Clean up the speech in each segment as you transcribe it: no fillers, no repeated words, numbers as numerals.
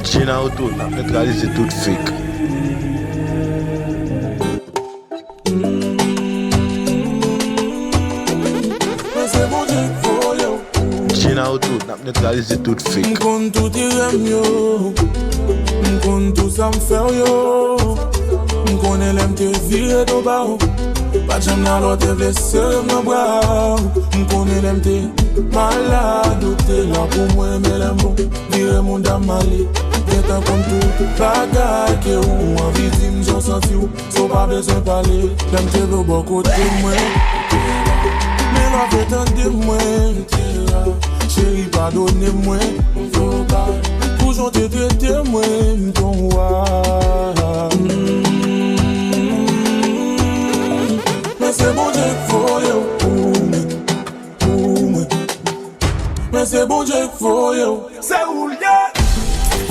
China auto, n'a neutralisé toute fake. China auto, n'a neutralisé toute fake. M'kon tout direm yo, m'kon tout ça m'faire yo. M'kon l'aime te vire do ba ou, pas j'aime la l'autre blessé me bras. M'kon l'aime te malade ou te là pour moi mais l'aime bon, vire mon dame malé. T'es un comme tout, bagaille que ou envie d'im j'en senti ou, so pas besoin parler. L'aime te veut beaucoup de moi, mais la fait un de moi. Chérie, pardonnez-moi, toujours te traiter moi, ton roi. Mais c'est bon Dieu qu'il faut pour moi. Mais c'est bon Dieu qu'il faut c'est où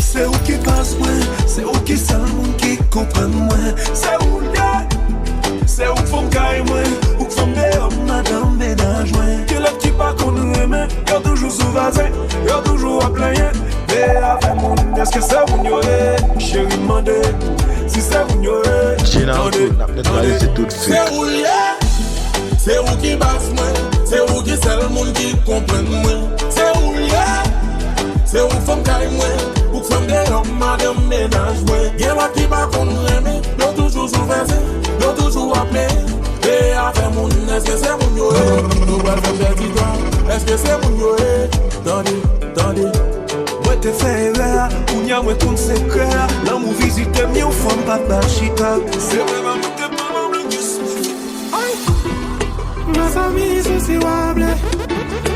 c'est où qui passe moi, c'est où qui seul monde qui comprend moi. C'est où c'est où faut me cailler moi, où faut me dire madame ménage moi. Que l'autre qui pas qu'on nous aime, y'a toujours sous vasin, y'a toujours à plaindre. Et avec mon est-ce que c'est vous n'yaurait, chérie demandé, si c'est vous n'yaurait. China auto, n'a neutralisé toute fake. C'est où qui passe moi, c'est où qui seul monde qui comprend moi. C'est où c'est où faut me cailler moi, où faut me dire madame ménage moi. Y'a l'autre qui pas qu'on nous aime, y'a toujours sous vasin. Y'a toujours appelé, et avec mon est-ce que c'est mon yo? Nous va faire petit temps, est-ce que c'est mon yo? Tendez, moi te fais erreur, ou y'a moi ton secret. L'amour visite mieux au fond pas de chita. C'est vraiment moi te parle en plus. Mas amigos se wable,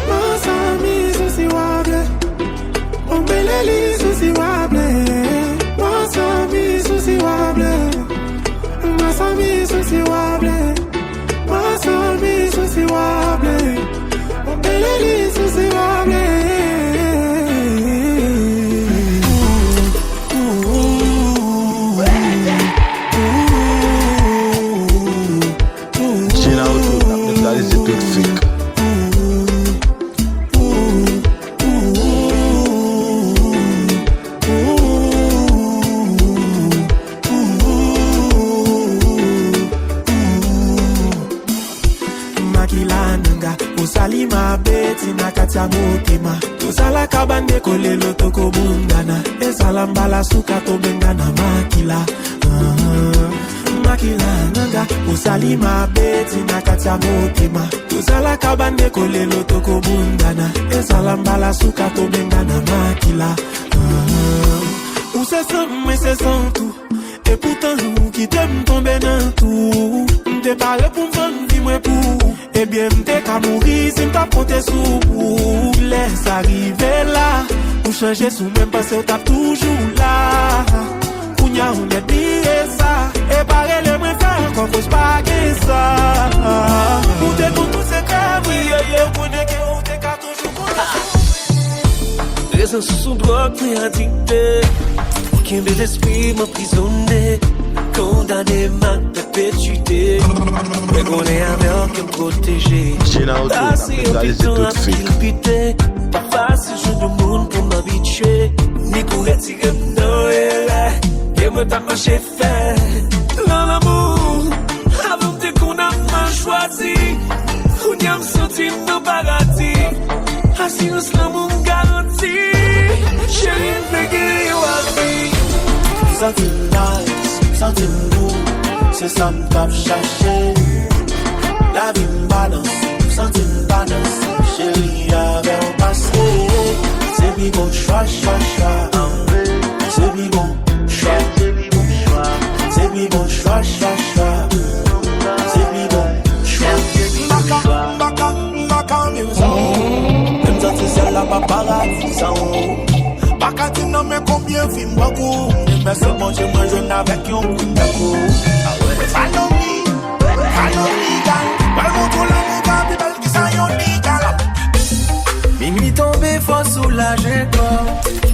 mas amigos se wable. On belelizo se wable, mas amigos se wable. Mas amigos se wable, mas amigos se wable. On belelizo se wable. China auto, n'a neutralisé toute fake. Usali ma beti na katia motema Usala kabande kole loto ko bundana Esala mbala suka to bengana makila Makila nanga Usali ma beti na katia motema Usala kabande kole loto ko bundana Esala mbala suka to bengana makila Ou se sent mais c'est sans tout. Et pourtant nous qui t'aime tomber dans tout. M'te parle pour m'vendre vie moi pour. Et bien m'te qu'à mourir si m't'a compté sous. Laisse arriver là. Ou changer sous même parce que t'as toujours là. Kounya ou m'est dire ça. Et pareil les moins faire qu'on cause pas que ça. Ou t'es tout c'est comme oui ou connais que ou t'es qu'à toujours connaître. Raison sous son drogue m'est addicté. Aucun bel esprit m'emprisonné. Condamné ma perpétuité. Mais qu'on est avec qui me protéger. China auto, n'a neutralisé toute fake. Pas facile, je de monde pour m'habituer. Ni pour retirer mon nom et me tape chez fait. Dans l'amour, avant de qu'on a mal choisi. On y a me senti dans le paradis. Assurance l'amour garantie. Chérie, me guérir à vie. Something nice, something beau, c'est ça me tape chercher. La vie me balance, something balance, chérie avec un passé. C'est bi bon choix, c'est bi bon choix, c'est bi bon choix, c'est bi bon choix. Baka music, même ça c'est la paparazzi ça. Baka tu n'as mais combien film beaucoup. Mais seulement j'ai moi jeune avec un coup de coup. Follow me, girl. Mal contre l'amour, baby, belle qui s'en yon girl. Minuit tombé, faut soulager corps.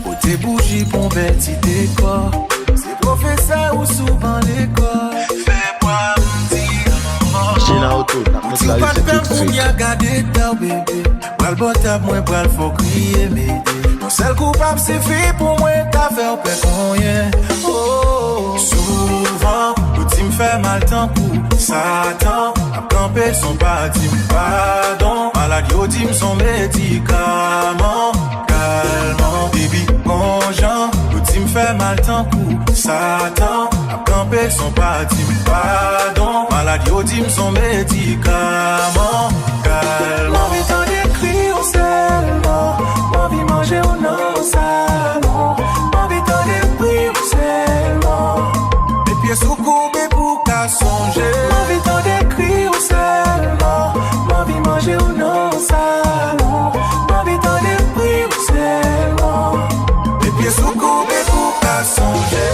Pour tes bougies, pour bâtir décor. C'est professeur ou souvent l'école. Fais-moi me dire. China auto, tout, n'a Si ou pas de faire pour m'y regarder dans bébé. Bral botap, moi bral faut crier m'aider. Mon seul coupable c'est fait pour moi, t'as fait au père rien. Oh, souvent, l'outil me fait mal tant coup. Satan, a campé son bâtiment, pardon. Maladie au team son médicament. Calmant, baby, bon genre. L'outil me fait mal tant coup. Satan, a campé son bâtiment, pardon. Maladie au team son médicament. Calmant, envie t'en décrire au seulement. Envie manger ou non au salon. Envie t'en décrire au seulement. Les pieds sous courbés pour qu'à songer. Envie t'en décrire au seulement. Envie manger ou non au salon. Envie t'en décrire au seulement. Les pieds sous courbés pour qu'à songer.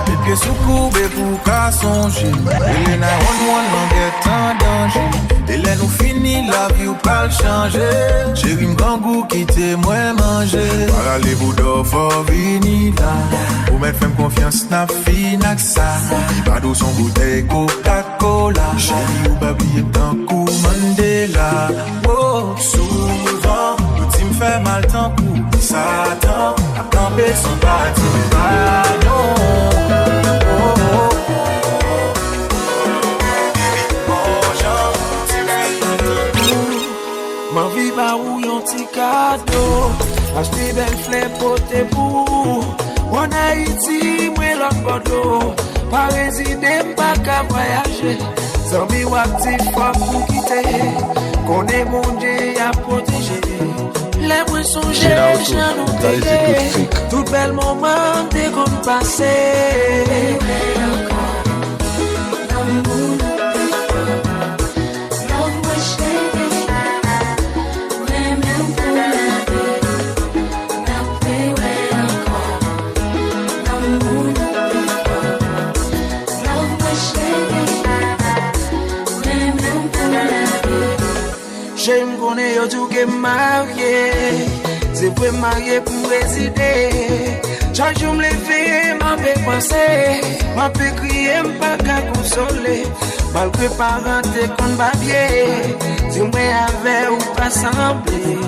Les pieds sous courbés pour qu'à songer. Et les one get en danger. Et là nous fini la vie ou pas le changer. J'ai une grand goût qui t'est moins mangé. Parlez-vous d'offre for vini là. Pour mettre femme confiance n'a fini que ça. Il va d'où son bouteille Coca-Cola. Chérie ou babi est un coup Mandela. Oh, souvent, l'outil me fait mal tant coup. Satan a campé son bâtiment. Pardon. Ma vie va où yon ti cadeau. Acheter belle fleur pour tes bouts. En Haïti, moi l'autre Bordeaux. Pas résider, pas qu'à voyager. Zambi ou actif, pas pour quitter. Qu'on est mon Dieu à protéger. Les moins songés, j'en oublié. Tout bel moment, t'es comme passé. J'aime qu'on ait tout qui est marié. C'est pour marier pour résider. Chaque jour me lever, m'a fait penser. M'a fait crier, m'a pas consoler. Malgré parents, t'es qu'on va bien. Dis-moi avec ou pas sembler.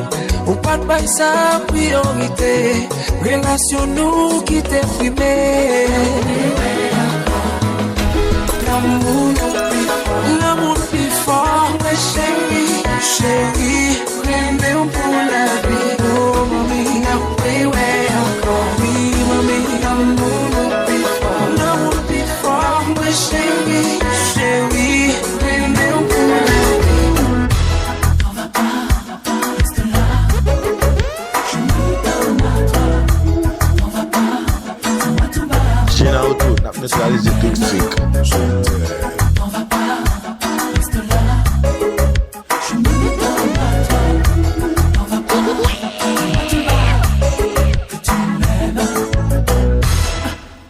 Ou pas de bail sa priorité. Relation nous qui t'est primé. L'amour plus fort, mais chérie, même pour la vie. Oh, mamie, encore. Oui, mamie, l'amour plus fort, mais chérie, même pour la vie. On va pas rester là. Je me donne à toi. On va pas, dis-moi tout bas. China ou tout, n'a pas réalisé tout de suite. On va pas rester là. Je me donne à toi. On va pas, dis-moi tout bas. Que tu m'aimes.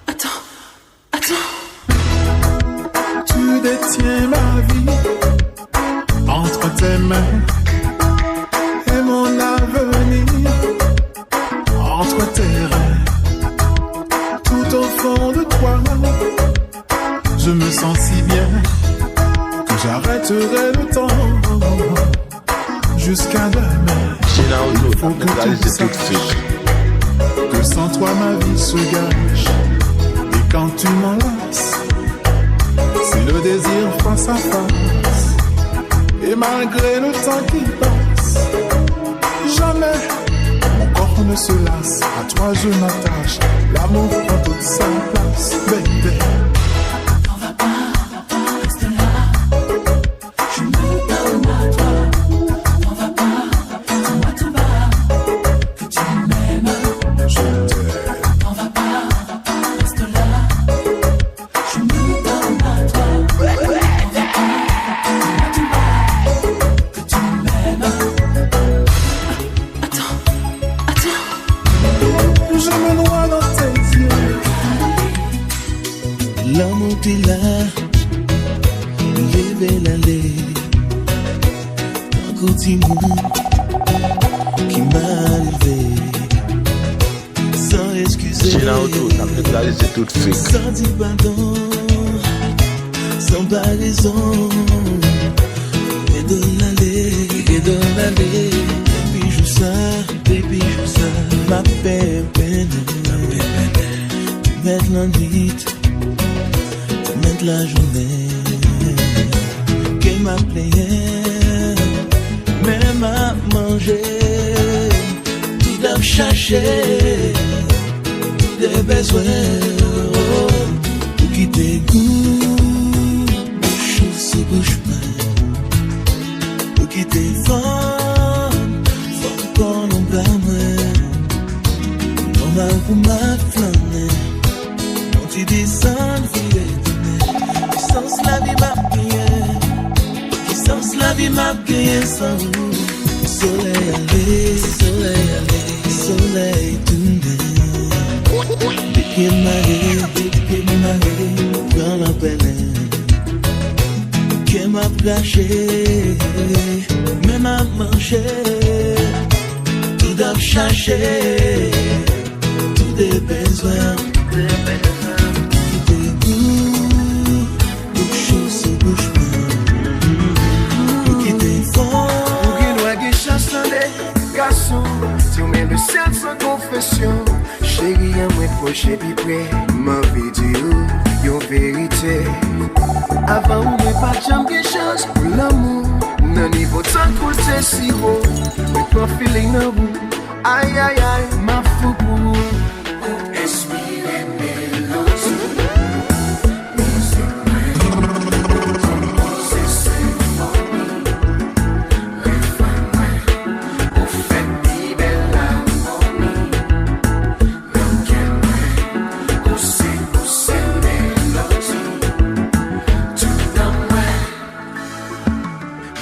Attends. Tu détiens ma vie entre tes mains et mon avenir entre tes reins. Tout au fond de toi, je me sens si bien que j'arrêterai le temps jusqu'à demain. China ou tout, Faut n'a que pas tu réalisé tout de saches suite. que sans toi ma vie se gâche. Et quand tu m'enlaces, c'est le désir face à face. Et malgré le temps qui passe, jamais mon corps ne se lasse. À toi je m'attache, l'amour prend toute sa place, baby. On va pas rester là. Je me donne à toi. On va pas, dis-moi tout bas. Que tu m'aimes. Je t'aime. On va pas rester là. Je me donne à toi. On va pas, dis-moi tout bas. Que tu m'aimes. Attends. Je me noie dans tes yeux. L'amour t'est là, lever l'aller. Un continent qui m'a élevé. Sans excuser, China ou tout, n'a pas réalisé tout de suite. sans dire pardon, sans pas raison. Baby, joue ça, ma peine, tu mets la nuit, tu mets la journée, qu'elle m'a payé, même à manger, tout à chercher, tout des besoins, pour quitter goût, bouche sur bouche, pour quitter femme, qu'on en bas moi, normal pour ma flamme, quand tu descends, licence la vie m'a payé, licence la vie m'a payé sans vous. Soleil tombé, pieds marés, prends la peine, qui m'a plâché, même à manger, tout à chercher, tout des besoins. Si on met le ciel sans confession, chérie, moi proche et puis près, ma vie dit yo vérité. Avant on ne pas jamais quelque chose pour l'amour, non niveau de sang coule c'est si haut, mais pas feeling no bout, aïe aïe aïe, ma fou pour respirer mélodie.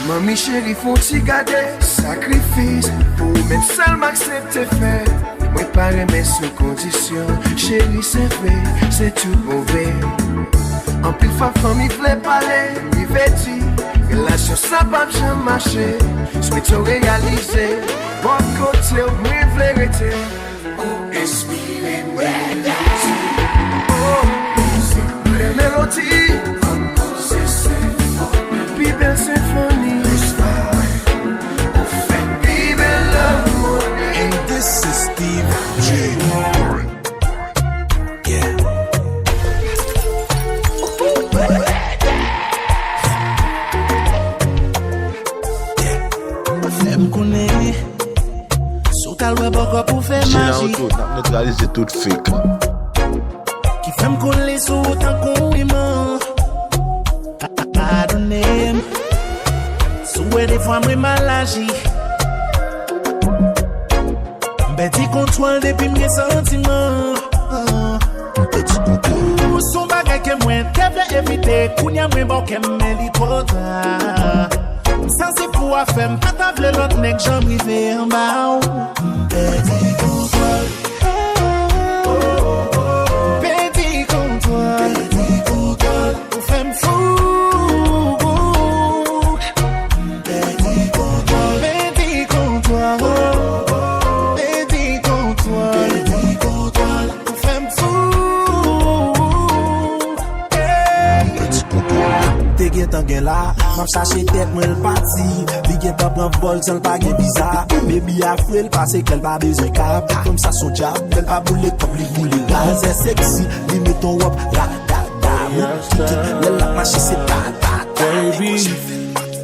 Mami chérie, faut-tu garder sacrifice pour même seul m'accepter faire. Moi pareil mais sous condition. Chérie c'est vrai, c'est tout mauvais. En pile femme il plaît parler, il vêtit. Relation ça pas jamais marcher. Souhaite réaliser. Bon côté où moi vérité. Inspirez mélodie. Oh, mélodie. Puis belle symphonie. This is Steve J. Yeah. Fais me connaître. Sous ta loi, pourquoi pour faire magie. N'a neutralisé toute fake. Qui fait me coller sous autant qu'on aimant. Pardonnez. Sous des fois, moi mal agi. Petit contrôle depuis mes sentiments. Petit contrôle. Son bagage que moi, t'avais évité. Kounia moi, bon, qu'elle me lit trop tard. Sans c'est pour faire, pas t'avler l'autre nec, j'en rive en bas. Petit contrôle. Petit contrôle. Petit contrôle. Pour faire me fou. Petit contrôle. Petit contrôle. Là, m'a cherché tête moi le parti, li gen ta prend vol sans pas gen visa. Baby a frêle parce qu'elle pas besoin cap, comme ça son job, elle pas boule comme les boule là, c'est sexy, li met ton wop la la marche c'est ta baby.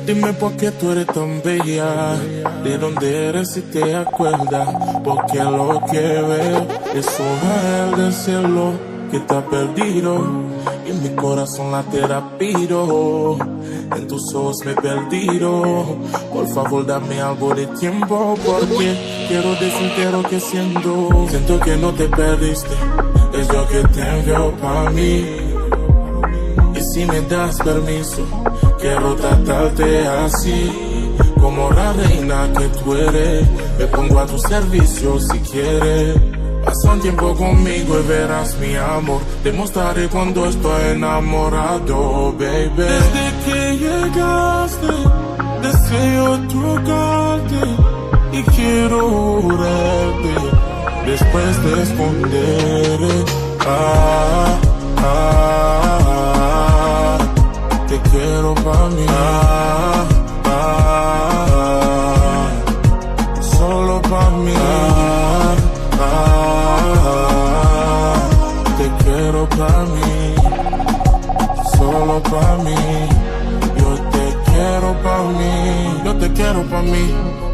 Dime por qué tú eres tan bella, de dónde eres si te acuerdas, porque lo que veo es un ángel del cielo que está perdido y mi corazón late rápido. En tus ojos me he perdido. Por favor dame algo de tiempo porque quiero decirte lo que siento. Siento que no te perdiste, es lo que te envío para mí. Y si me das permiso, quiero tratarte así, como la reina que tú eres. Me pongo a tu servicio si quieres. Pasa un tiempo conmigo y verás mi amor. Te mostraré cuando estoy enamorado, baby. Desde que llegaste, deseo tocarte y quiero jurarte. Después te esconderé. Te quiero pa' mí.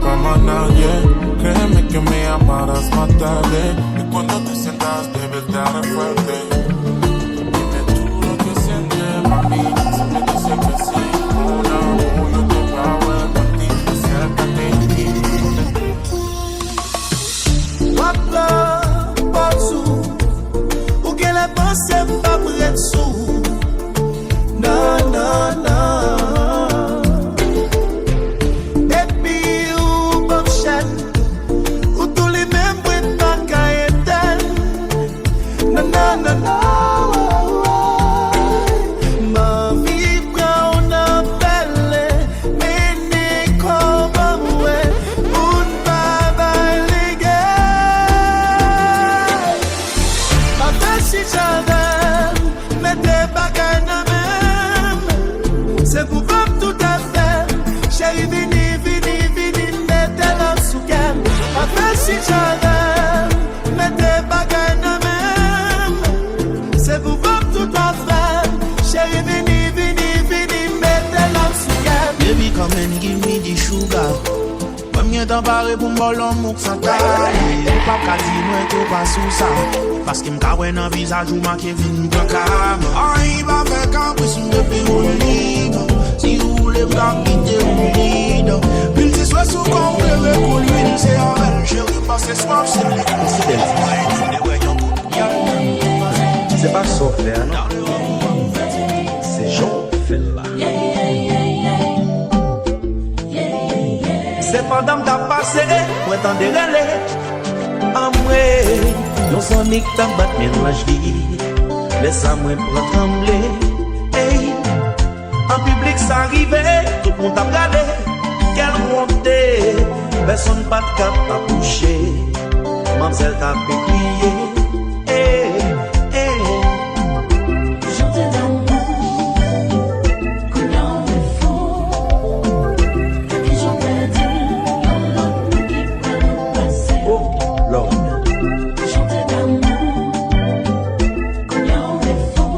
Vamos a nadie. Créeme que me amarás más tarde. Y cuando te sientas de verdad fuerte, dime tú lo que sientes, mami. Si me dices que sí, un amor, yo te pago por ti. Acércate Wapla, Patsou, ou que la pensée pas près de sous. Non, non, non. Depuis ou Bob Chat, ou tous les mêmes bruits de bagaille et tel. Non, non, non, non. Ma vie prend un appel, mais n'est comme moi. Un baba les gars. Ma belle si j'avais, mais des bagailles n'a même. C'est pour vous tout à fait. Chérie, vini, vini, vini, mettez la soukaine. Ma belle si j'avais, mais des bagailles n'a même. C'est pour vous tout à fait. Chérie, vini, vini, vini, mettez la soukaine. Baby, come and give me the sugar. Comme y'a t'en paré pour m'bolon mouk sa taille. Pas qu'à dire moi t'es pas sous ça. Parce qu'il m'ka wè nan visage ou ma Kevin Blanca. Ay, va faire caprice depuis mon libre. Si vous voulez m'ka quitter mon lit. Puis t'es soit sous qu'on rêve qu'on lui c'est elle. Chérie, pas ce soir, c'est les C'est pas sauf faire, non? C'est Jean fait là. C'est pendant que t'as passé, moi t'en dérélé. En moi, non sonique t'as battu bien la vie. Laisse-moi pour trembler. Hey, en public ça arrivait, tout le monde t'a regardé. Quelle montée, personne pas de cap à boucher. Mademoiselle t'a fait crier. Hey, hey. Chanter d'amour, coulant de fou. Et puis j'en perds l'autre qui peut passer. Oh, Lord. Chanter d'amour, coulant de fou.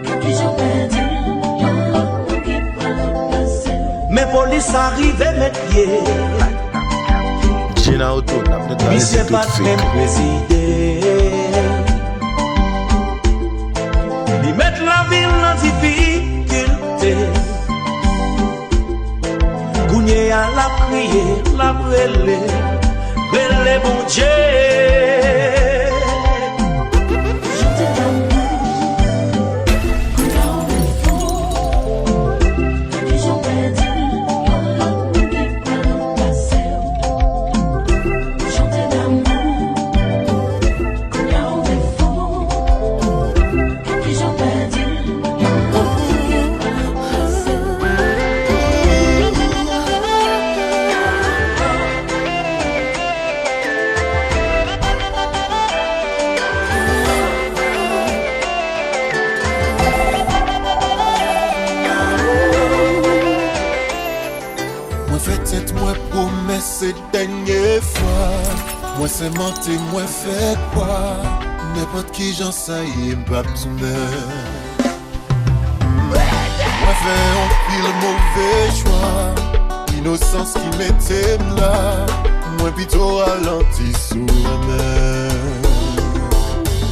Et puis j'en perds l'autre qui peut passer. Mais police arrivait mettre pied. Gina Auto, n'a pas de Oui, c'est tout pas fake. même président. Ils mettent la ville en difficulté. Gougné à la prière, la brûler, brûler bon Dieu. Chanter d'amour, coulant de fou. Et puis j'en perds l'autre qui peut passer. Chanter d'amour, coulant de fou. Et puis j'en perds l'autre qui peut passer. Moi fait tête, moi promesse c'est dernière fois. Moi c'est menti, moi fait quoi? N'importe qui j'en sais, il m'a besoin. Moi fait un pile mauvais choix. Innocence qui m'était là. Moi plutôt ralenti sous la main.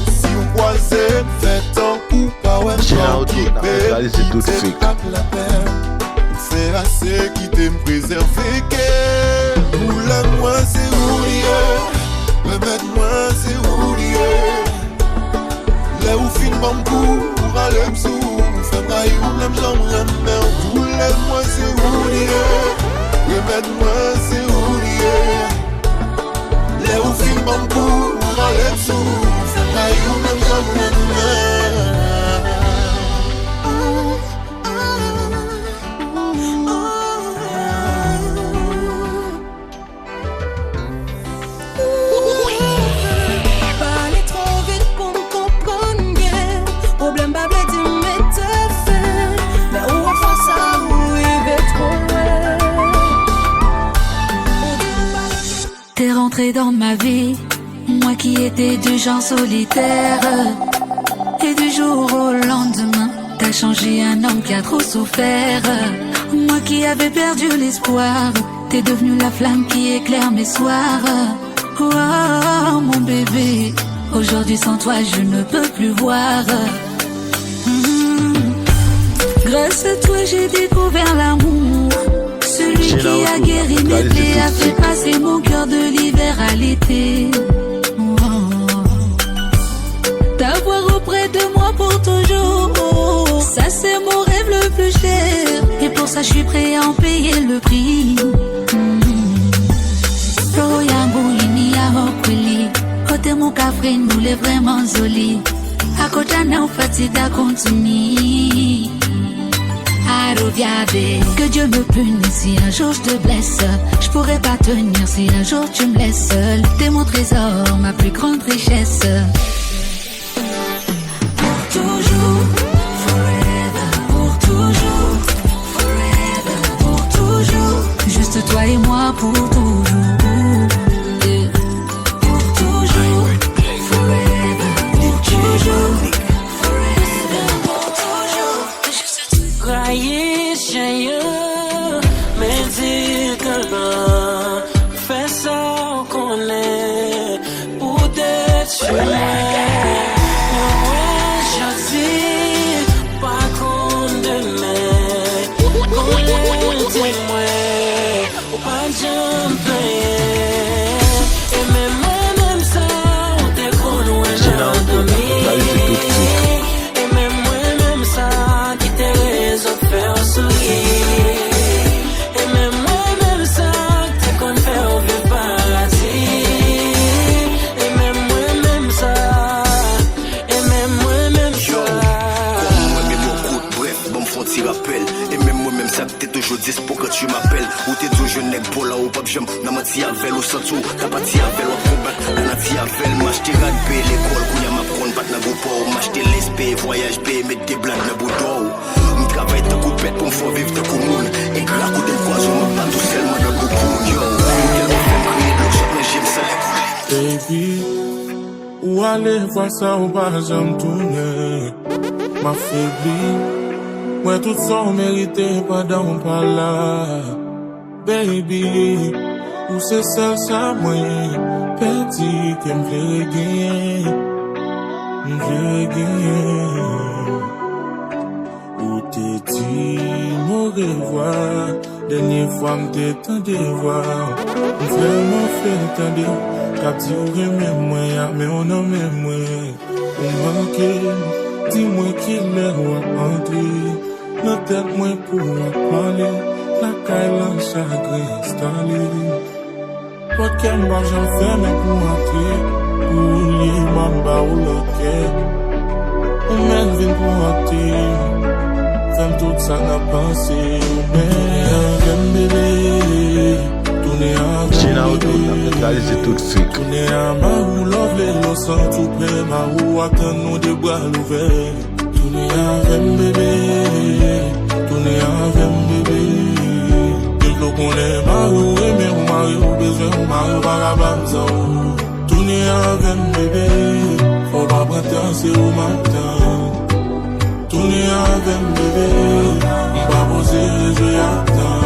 Si on croisait, fait un coup, pas ouais, Gina Auto, n'a pas de c'est tout fake. la peine. C'est assez qui t'aime préserver qu'elle. Moulin-moi c'est oublié. Remette-moi c'est oublié. Là où fin mon coup, pour aller m'sou. Fais-moi ou l'aime j'aimerais même. Moulin-moi c'est oublié. Remette-moi c'est oublié. Là où fin mon coup, pour aller m'sou. Fais-moi ou l'aime j'aimerais même. Parler trop vite pour me comprendre bien. Problème pas blé dit mettre fin. Mais où on fait ça, où il va trop loin. T'es rentré dans ma vie, moi qui étais du genre solitaire. Et du jour au lendemain, t'as changé un homme qui a trop souffert. Moi qui avais perdu l'espoir, T'es devenu la flamme qui éclaire mes soirs. Oh, mon bébé, aujourd'hui sans toi je ne peux plus voir. Grâce à toi j'ai découvert l'amour. Celui qui a guéri mes plaies, a fait passer mon cœur de l'hiver à l'été. T'avoir auprès de moi pour toujours, ça c'est mon rêve le plus cher. Et pour ça je suis prêt à en payer le prix. Roho yangu ini ya hokweli, kote mukafre nous vraiment zoli. Akota na ufatika kontuni. Que Dieu me punisse si un jour je te blesse. Je pourrais pas tenir si un jour tu me laisses seul. T'es mon trésor, ma plus grande richesse. Pour toujours, forever. Pour toujours, forever. Pour toujours, juste toi et moi pour toujours. Yeah. Pour toujours, forever. Pour toujours. Croyez, chien, mais dis que non, fais ça qu'on est, pour t'être choisi, pas condamné, qu'on est témoin, ou pas jumper, et même ça, on t'est connu, j'ai endormi. Faire sourire. Et même moi-même ça, t'es qu'on fait au vieux paradis. Et même moi-même ça, et même moi-même ça. Comme moi-même mon coup, bref, bon me font t'y rappel. Et même moi-même ça, t'es toujours dis pour que tu m'appelles. Ou t'es toujours nèg pour là ou pas j'aime. N'a m'a t'y avec ou sans tout. T'as pas t'y avec ou combat. N'a t'y avec, m'acheter radbe l'école. Kounya m'apprendre, bat n'a groupe ou m'acheter l'espé, voyage B, mettre des blagues dans bouton. M'cavaille ta coupette pour m'fou vivre ta commune. Et que la coup d'un croisement m'a pas tout seulement dans le groupe. Yo, qu'elle m'a fait crier de l'autre, mais j'aime ça les couler. Baby, où aller voir ça ou pas j'aime tourner. M'affaibli, moi tout ça on méritait pas d'en parler. Baby, où c'est seul ça moi, petit qui me fait gagner. Où t'es dit, mon revoir, dernière fois m'te tendé voir. Vraiment fait tendé, qu'a dit ou remè moi, mais on en même moi. Ou manque, dis-moi qui l'est ou entrer. Dans tête moi pour parler, la caille en chagrin installé. Pas qu'elle m'a j'en fais mais pour entrer. Ou li mamba ou le quai. Ou même vin pour entrer. Femme tout ça n'a pensé. Mais avec bébé, tourner avec bébé. C'est tout fake. Tourner à ma ou love les lossants tout près. Ma ou attend nous des bras ouverts. Tourner avec bébé, tourner avec bébé. Il faut qu'on est ma ou aimer ou mari ou besoin ou mari ou barabam. Tourner avec bébé, faut pas prendre c'est au matin. Tourner avec bébé, on va poser les jeux à temps.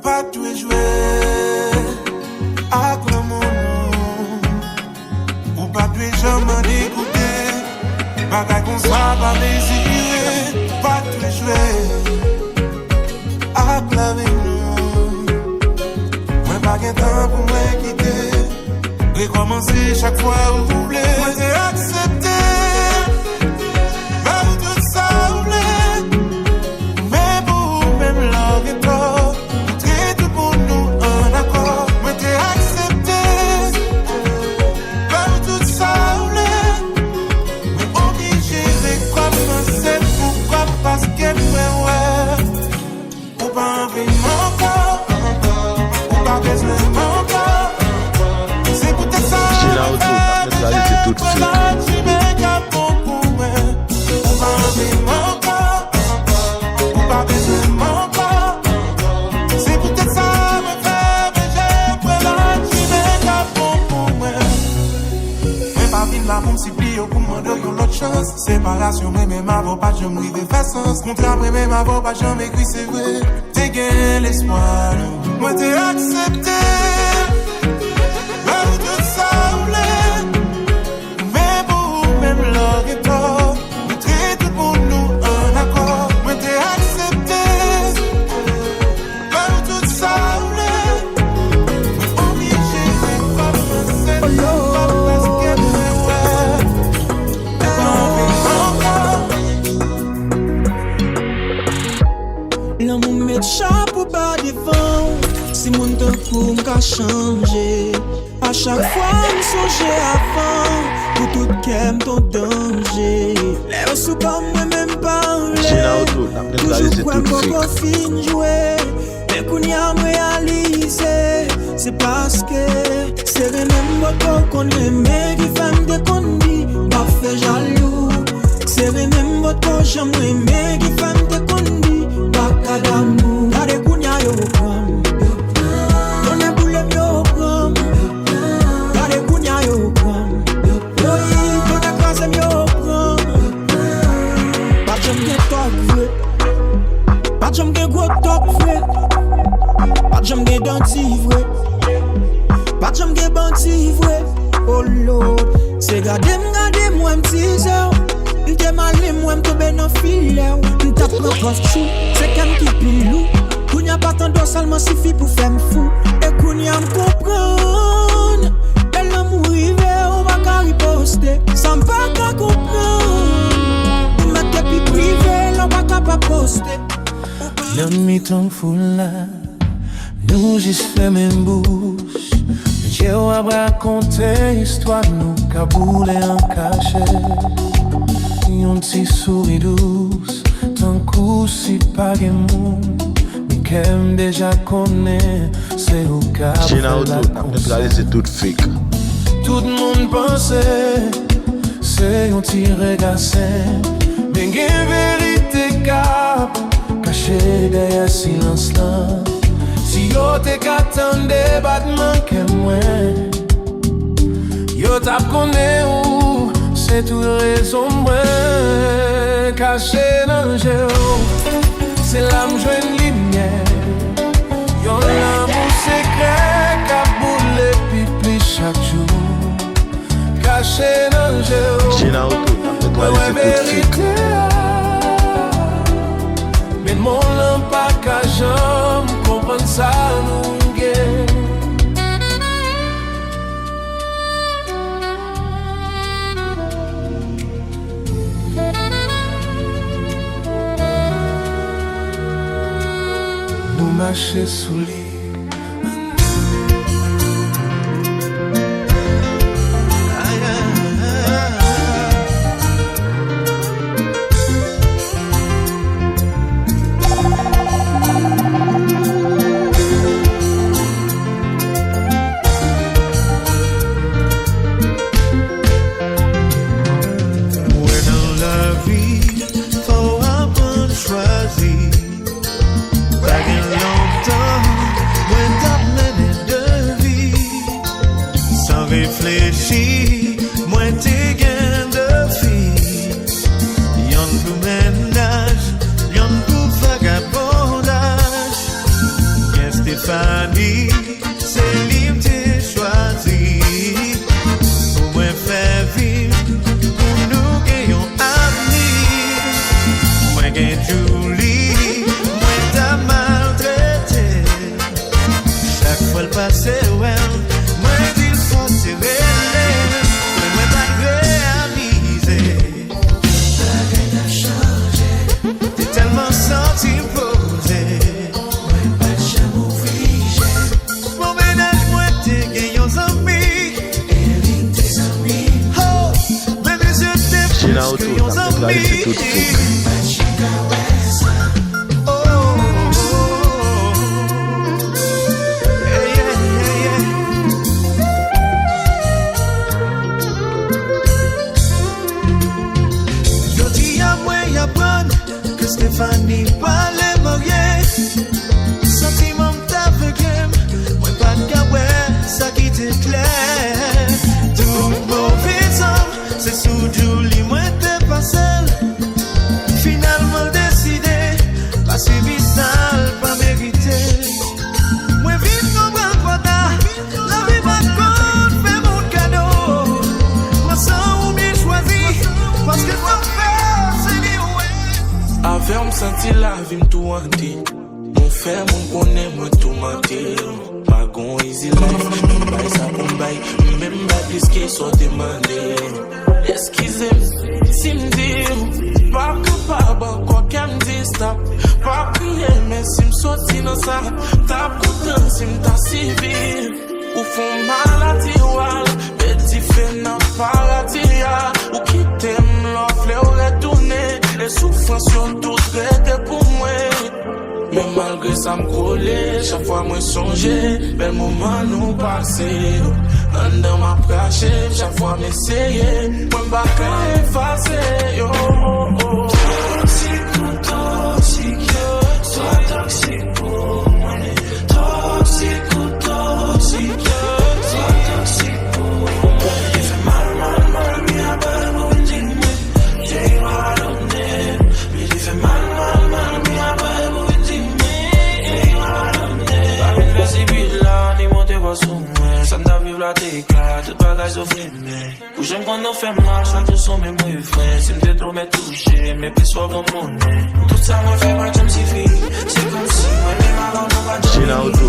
Pas tout jouer avec l'amour. Ou pas tout jamais dégoûter. Bagaille qu'on soit pas désirer. Pas tout jouer avec l'amour. Moi pas qu'un temps pour moi quitter. Recommencer chaque fois où vous voulez. Moi j'ai accepté. J'ai la retour, sens. Séparation, mais même avant pas jamais rivé faire sens. Contrat, mais même avant pas jamais écrit, c'est vrai. T'es gagné l'espoir, moi t'es accepté. Là où tout semblait, mais pour même l'or et toi, nous traitons pour nous un accord. Moi t'es accepté. Là où tout semblait, mais obligé, c'est pas français, c'est pas parce qu'elle l'amour met chapeau bas devant. Si mon temps pour m'ka changer. À chaque fois m'songe avant. Pour tout qu'aime ton danger. Les sous comme même parler. Toujours quoi m'boko fin jouer. Mais qu'on y a réalisé. C'est parce que c'est même votre qu'on aime qui fait me déconner. Pas fait jaloux. C'est même votre j'aimerais mais qui fait me déconner. Pas d'amour. Gade kounya yo pram. On est boule yo pram. Gade kounya yo pram. Oui, on est croisé yo pram. Pas j'aime get talk vrai. Pas j'aime get gros talk vrai. Pas j'aime get danti vrai. Pas j'aime get banti vrai. Oh Lord, c'est gade moi m'teaser. M'te malé moi m'tombe dans filet. M'tape dans poste chou. C'est qu'elle qui pilou. Kounya pas tant d'eau seulement suffit pour faire m'fou. Et kounya m'comprendre. Elle l'amour rive, on va qu'à riposter. Sans pas qu'à comprendre. Ou mette puis privé, l'on va qu'à pas poster. L'ami ton foule là. Nous juste fait même bouche. J'ai raconté histoire nous caboulé en cachet. Yon petit souris douce, tant coup si pas de monde, mais qu'aime déjà connaît, c'est au cas J'ai une auto, c'est tout fake. Tout le monde pensait, c'est un petit regacin, mais il y a une vérité cap, cachée derrière silence là. Si yo te qu'attendait battement que moi, yo t'a connaît où. C'est toute raison moi caché dans le jeu. C'est l'âme joie une lumière. Yon l'amour secret qu'a boulé pipi chaque jour. Caché dans le jeu. J'ai une auto, ouais, vérité. Mais mon lampe pas qu'à jamais comprendre ça nous guère. Marcher sous lit. Réfléchis, moi t'es gain de filles. Y'en pour ménage, y'en pour vagabondage. Bien Stéphanie, c'est lui t'es choisi. Pour moi faire vivre, pour nous gagnons avenir. Moi gagne Julie, moi t'as maltraité. Chaque fois le passé, ouais. C'est vrai, mais moi pas réalisé. La vie a changé. T'es tellement senti posé. Moi pas jamais figé. Mon ménage moi t'es gagné aux amis. Et tes amis. Oh, même je t'ai plus que aux amis. Stéphanie pas les mariés. Sentiment t'aveugle. Moi pas de gawet, ça qui t'éclaire. Tout mauvais homme, c'est sous Julie, moi t'es pas tout hanté. Mon frère, mon connaît, moi tout menté. Pas gon easy life, même bail ça pour bail. Même bail plus qu'il soit demandé. Excusez-moi, si m'dit, pas capable, quoi qu'elle m'dit, stop. Pas crier, mais si m'sorti dans ça, t'as content, si m't'a civil. Ou font maladie, ou petit fait dans paradis, ou qui t'aime, l'offre, ou retourner. Les souffrances sont toutes prêtes pour moi. Mais malgré ça m'coller, chaque fois moi songer, bel moment nous passer. En dans ma craché, chaque fois m'essayer, moi m'baka effacer, yo. Toxique ou toxique, sois toxique pour moi. Toxique ou toxique, sois toxique pour moi. Il fait mal, mais à pas vous dire, j'ai pas donné. Il fait mal, mais à pas vous dire. Ça n'a vu la déclare, tout bagage s'offrimé. Où j'aime quand on fait mal, chaque jour sont mes mauvais frères. Si m'fait trop me toucher, mais plus souvent comme mon nez. Tout ça me fait pas comme si fille. C'est comme si moi-même avant on va China auto,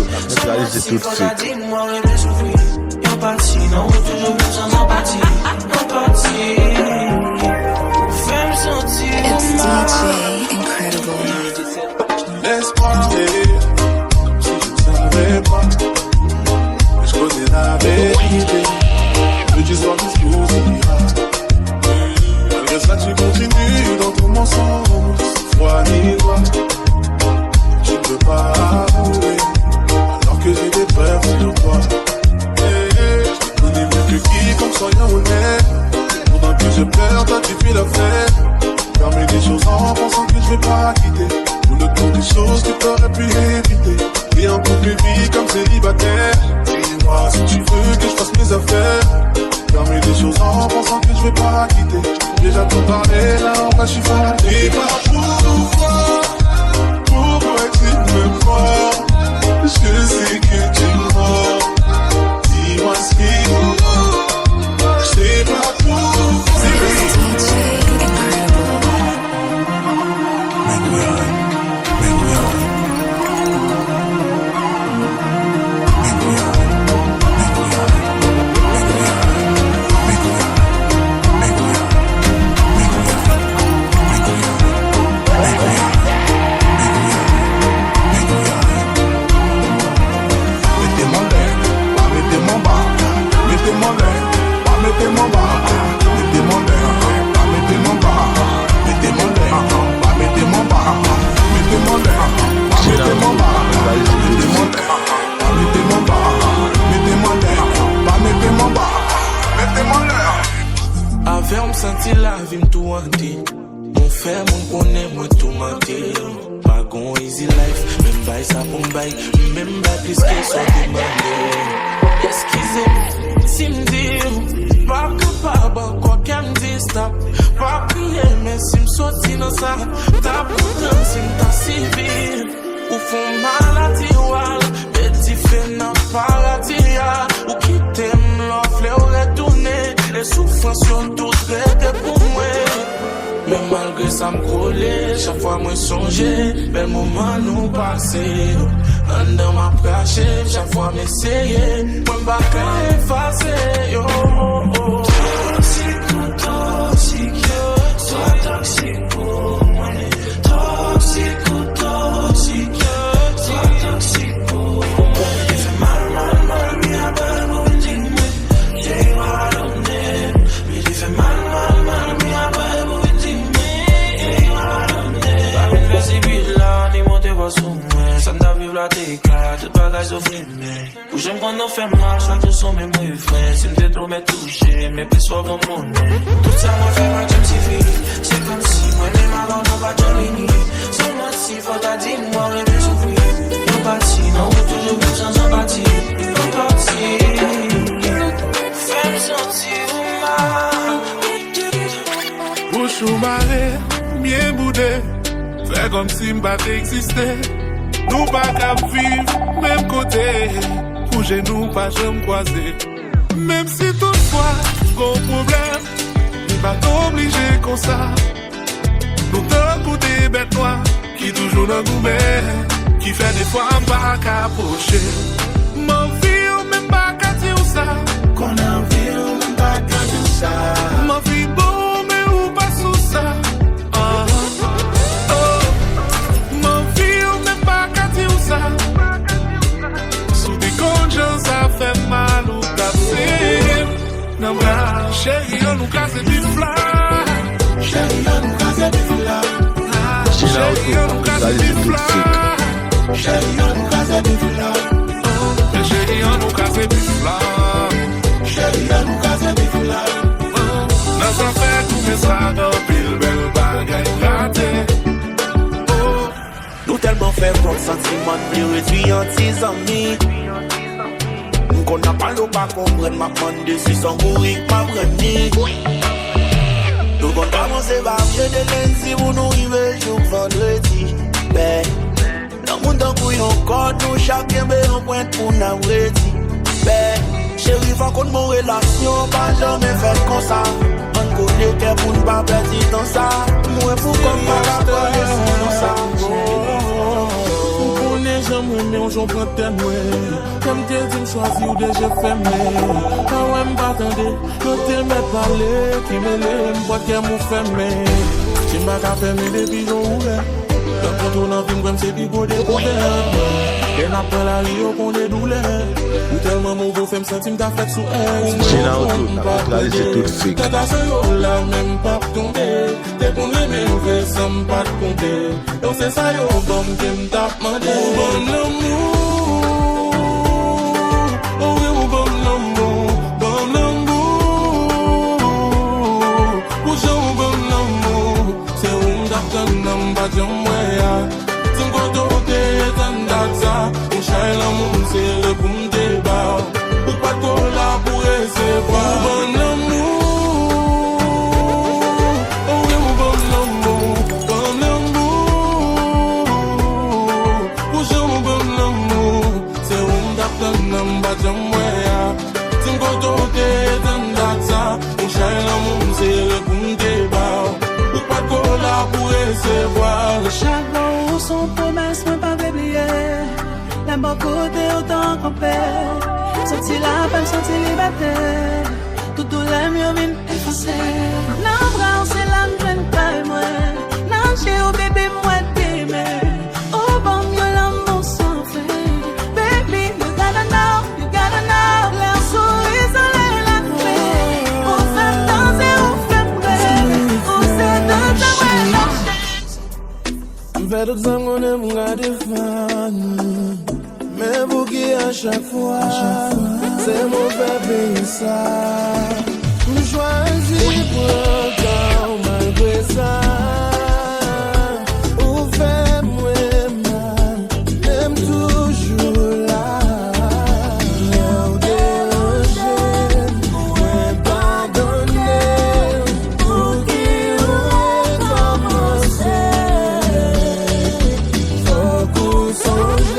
c'est tout fake. Moi, je vais souffrir. Y'a pas de si, non, toujours même sans empathie. Empathie. Fais-me sentir. It's DJ Incredible. Laisse parler, si je ne savais pas. Je connais la vérité. Le discours malgré ça, tu continues dans ton mensonge. Foi ni loi, tu ne peux pas avouer. Alors que j'ai des preuves sur toi. Je te connais mieux que quiconque, soyons honnêtes. Pendant que je pleure, toi tu fais la fête. Permets des choses en pensant que je vais pas quitter. Ou le tour des choses que t'aurais pu éviter. Et en couple vie comme célibataire. Dis-moi si tu veux que je fasse mes affaires. Permets des choses en pensant que je vais pas quitter. Déjà tout parlé, là en bas je suis fatigué. Et pas pourquoi tu me crois. Je sais que tu mens. Dis-moi ce qu'il faut. Je sais pas pourquoi. Avec on senti la vie m'tou hanté. Mon frère, mon connaît, moi tout menté. Pas gon easy life, même bail ça pour bail. Même bail plus qu'il soit demandé. Excusez-moi, si m'dit, pas capable, quoi qu'elle m'dit, stop. Pas crier, mais si m'sorti dans ça, t'as content, si m't'a civil. Ou font maladie, ou petit fait dans paradis, ou qui t'aime, l'offre, ou retourner. Les souffrances sont toutes prêtes pour moi. Mais malgré ça m'coller, chaque fois moi songer, bel moment nous passer. En dans ma craché, chaque fois m'essayer, moi m'baka effacer, yo. Toxique ou toxique, sois toxique pour moi. Toxique ou toxique, sois toxique pour moi. Il fait mal, mais à pas vous dire, j'ai pas donné. Il fait mal, mais à pas vous dire. Ça n'a vu la déclare, tout bagage s'offrimé. Où j'aime quand on fait mal, chaque jour sont mes mauvais frères. Si m'fait trop me toucher, mais plus souvent comme mon nez. Tout ça m'a fait pas comme si fille. C'est comme si moi-même avant on va terminer. Sans moi si faut t'as dit, moi je vais souffrir. Y'a pas de si, non, toujours même sans empathie. Empathie. Fais-me sentir mal. Bouche ou marée, bien boudé. Fais comme si m'pas existait. Nous pas qu'à vivre, même côté. Bouger nous pas jamais croiser. Même si toutefois, gros problème, nous pas obligé comme ça. Nous t'en goûter bête noire, qui toujours dans nous, qui fait des fois pas capocher. M'en vie ou même pas qu'à dire ça. Qu'on a envie ou même pas qu'à dire ça. M'en vie beau mais ou pas sous ça. M'en vie ou même pas qu'à dire ça. Sous des conjoints ça fait mal ou casser. Non mais chérie on nous casse du fly. Chérie on nous casse du fly. Chérie on nous casse du fly. Chérie on nous casse du fly. Chérie, on nous casse du flan. Chérie, on nous casse du flan. Nous avons fait tout mes sacs, pile belle bagaille ratée. Nous tellement fait pour le sentiment de plus réduit en 10 amis. Qu'on n'a pas le pas comprendre ma prendre dessus sans courir, ma brandi. Nous comptons commencer par vieux de lundi pour nous arriver jour vendredi. Ben. Dans mon temps où yon code, nous chacun met un point pour nous ready. Ben, chérie, faut qu'on mon relation, pas jamais fait comme ça. On connaît qu'elle pour ne pas perdre dans ça. Moi, pour qu'on pas la connaître dans ça. On connaît jamais, mais on j'en prends tes noués. Comme t'es dit, m'choisir ou déjà fermé. Quand on m'attendait, je t'ai mis parler, qui me l'aime, moi qui m'ont fermé. J'ai pas qu'à fermer les pigeons ouverts. Quand on a vu comme c'est pico découvert. Et après la rio qu'on est douleur. Ou tellement mauvais fait me sentir m'ta fait sous elle. J'ai la route, là c'est tout fake. Quand t'as ce yo là même pas tomber. T'es pour l'aimer ou fait sans pas te compter. Donc c'est ça yo bon qui m't'a demandé. Bon l'amour. Oh oui ou bon l'amour. Bon l'amour. Ou j'en bon l'amour. C'est où m't'a n'en pas j'en moi. Chai la moun c'est le boum débat. Ou pas de cola pour recevoir. Bon amour. Oh oui, bon amour. Bon amour. Ou j'en bon amour. C'est où m'dapte n'en bas de moi. Tim koto te t'endata. Ou chai la moun c'est le boum débat. Ou pas de cola pour recevoir. Chaque jour où son promesse m'a pas oublié. La bon côté autant qu'on perd. Sorti la femme, sorti liberté. Tout l'aime, y'a vine effacé. Non, bras, c'est l'âme, j'aime pas moi. Non, j'ai au bébé, moi, t'aimer. Oh, bon, y'a l'amour sans fin. Baby, you gotta know. L'air souris, soleil, la clé. On fait danser, on fait brûler. On sait danser, ouais, on fait tout ça, on aime regarder fan. Mais pour qui à chaque fois, c'est mon bébé ça. Nous choisissons pour encore malgré ça. Ou fait moi mal, même toujours là. Ou déranger, ou pardonner. Pour qui ou recommencer. Faut qu'on songe.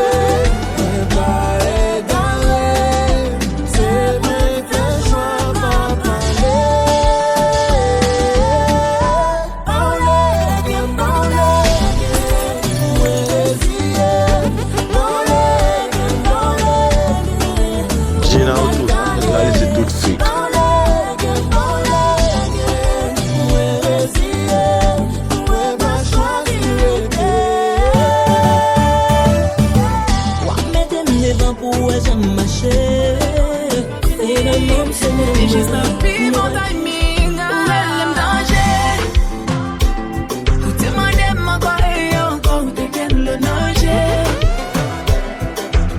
Just a people timing, I'm danger. Tout le monde aime ma et encore t'es qu'elle le danger.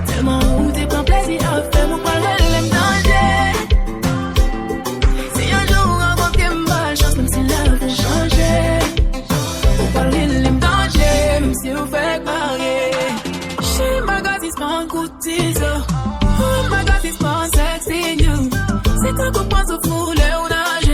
Tellement où t'es pas plaisir à faire mon parler l'aime danger. Si un jour encore qu'il m'a chance même si la vie changer. Pour parler l'aime danger, même si vous faites marier. She my God is my good teaser. Oh my God is my sexy you. C'est un copain se foule ou nage.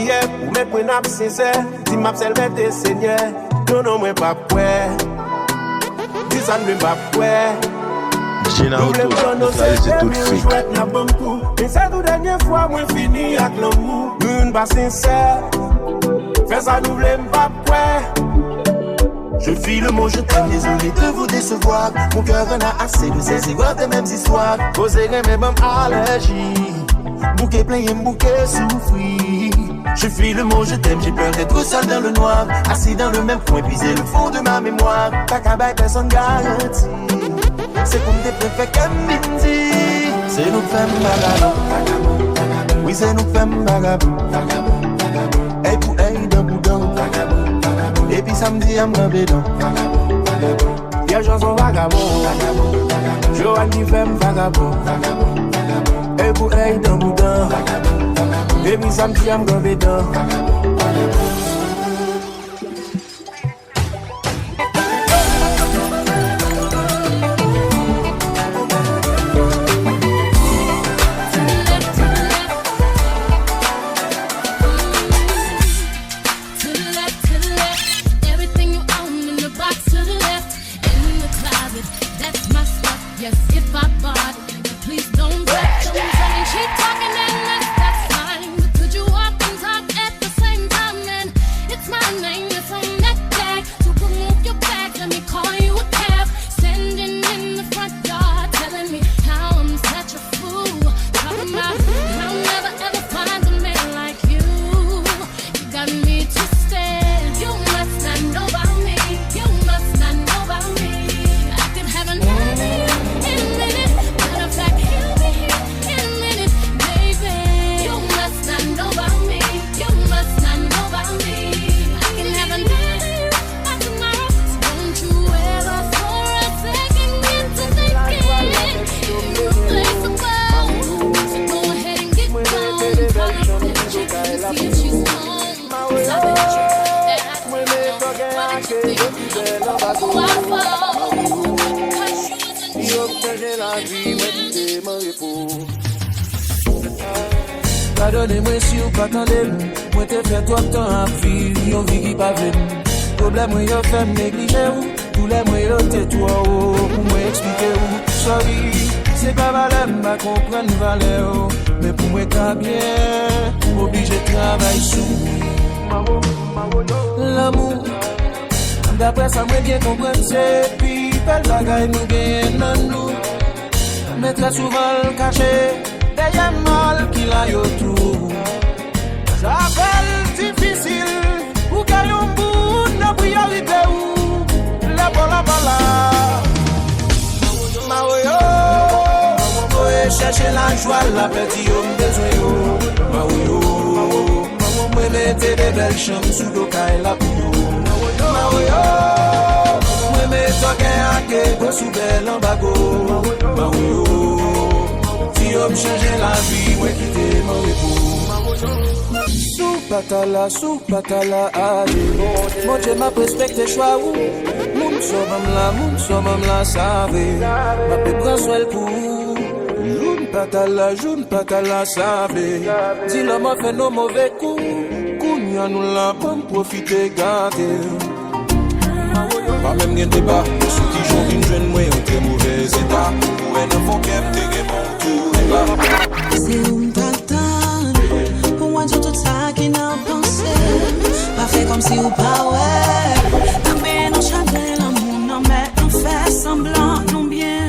prière, ou mes points n'a sincère. Dis m'a celle de Seigneur. Non, moi pas ouais. Dis ça ne pas ouais. Gina Auto, c'est tout fake. Et c'est la dernière fois moi fini avec l'amour. Une pas sincère. Fais ça nous l'aime pas ouais. Je file le mot, je t'aime, désolé de vous décevoir. Mon cœur en a assez de ces histoires, des mêmes histoires. Poser mes mêmes allergies. Bouquet plein et bouquet souffri. Je file le mot, je t'aime, j'ai peur d'être seul dans le noir. Assis dans le même coin, puiser le fond de ma mémoire. T'as qu'à bailler, personne garantie. C'est comme des préfets comme Mindy. C'est nous femmes vagabonds. Oui, c'est nous femmes vagabonds. Hey pour hey, d'un boudin. Et puis samedi, I'm dedans. Y'a gens sont vagabonds. Joanne qui fait vagabond. Et pour elle dans boudin. Et puis samedi, I'm dedans. Pardonnez-moi si vous pas attendez, moi t'ai fait tout le temps à vivre, yon vie qui pas venu. Problème moi yon fait négliger ou, tous les moyens yon t'es toi ou, pour moi expliquer ou. Sorry, c'est pas valeur, m'a comprendre valeur, mais pour moi t'as bien, obligé de travailler sous. L'amour, d'après ça moi bien comprendre c'est, puis belle bagaille nous gagne dans nous. Mais très souvent le caché, derrière mal qu'il a eu tout. J'appelle difficile, ou qu'il y a un bout de priorité ou la bola. Maouyo, moi chercher la joie, la petite homme besoin yo. Maouyo, moi mettez des belles chambres sous le caille la pour. Maouyo, moi mettez un quai sous belle en bago. Maouyo, si on change la vie, moi quitter mon repos. Sous patala, allez. Mon Dieu m'a respecté choix ou. Moun somam la save. Ma pe prend soin pour. Joun patala save. Dis l'homme a fait nos mauvais coups. Kounya nous la pour profiter garder. Pas même gen débat, ceux qui jouent une jeune moi ont des mauvais états. Ou un enfant qui aime te bon tout. C'est où t'attends, pour moi tout ça qui n'a pensé. Pas fait comme si ou pas ouais. T'as bien nos chandelles, l'amour non mais on fait semblant non bien.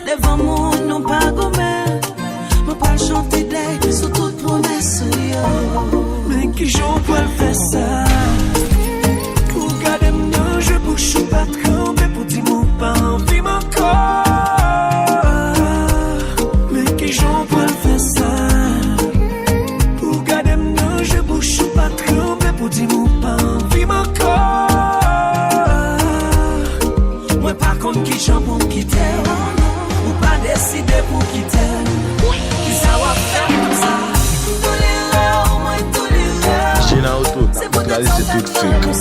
Devant moi non pas gommé. Moi pas chanter des sous toute promesse yo. Mais qui j'en peux faire ça? Je bouge ou pas tremper pour dire mon pas envie mon corps. Mais qui j'en peux faire ça? Pour garder mon je bouge ou pas tremper pour dire mon pas envie mon corps. Moi par contre qui j'en pour quitter ou pas décider pour quitter. Qui ça va faire comme ça? Tous les rêves, moi tous les rêves. Gina Auto, c'est tout fake.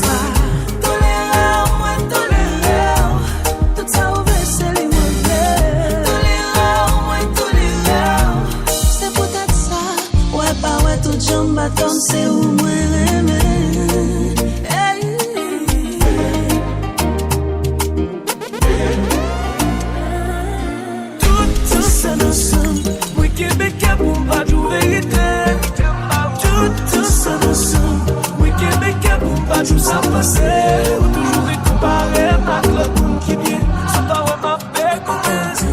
Jambaton c'est où moi aimer. Tout ça ensemble, moi Québécois pour pas de vérité. Tout ça ensemble, moi Québécois pour pas de ça passer. Ou toujours y comparer avec le monde qui vient. C'est pas vraiment fait connaître.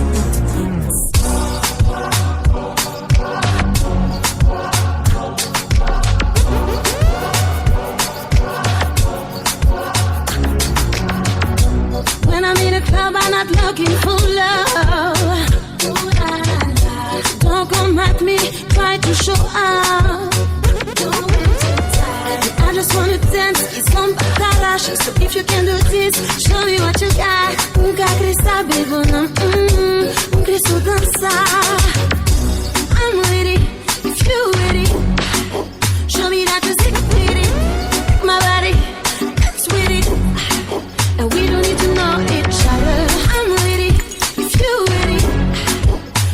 I'm not looking for love. Ooh, la, la, la. Don't come at me, try to show up. Don't wait too tight. I just wanna dance, it's some batalash. So if you can do this, show me what you got. Nunca cresta, baby, no. Cristo dança. I'm with it, if you with it. Show me that you're sick with it. Take my body, dance with it. And we don't need to know each other. I'm with it, if you with it.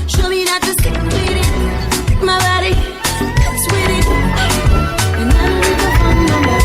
Show me that you're sick with it. Take my body, dance with it. And I don't need to phone number.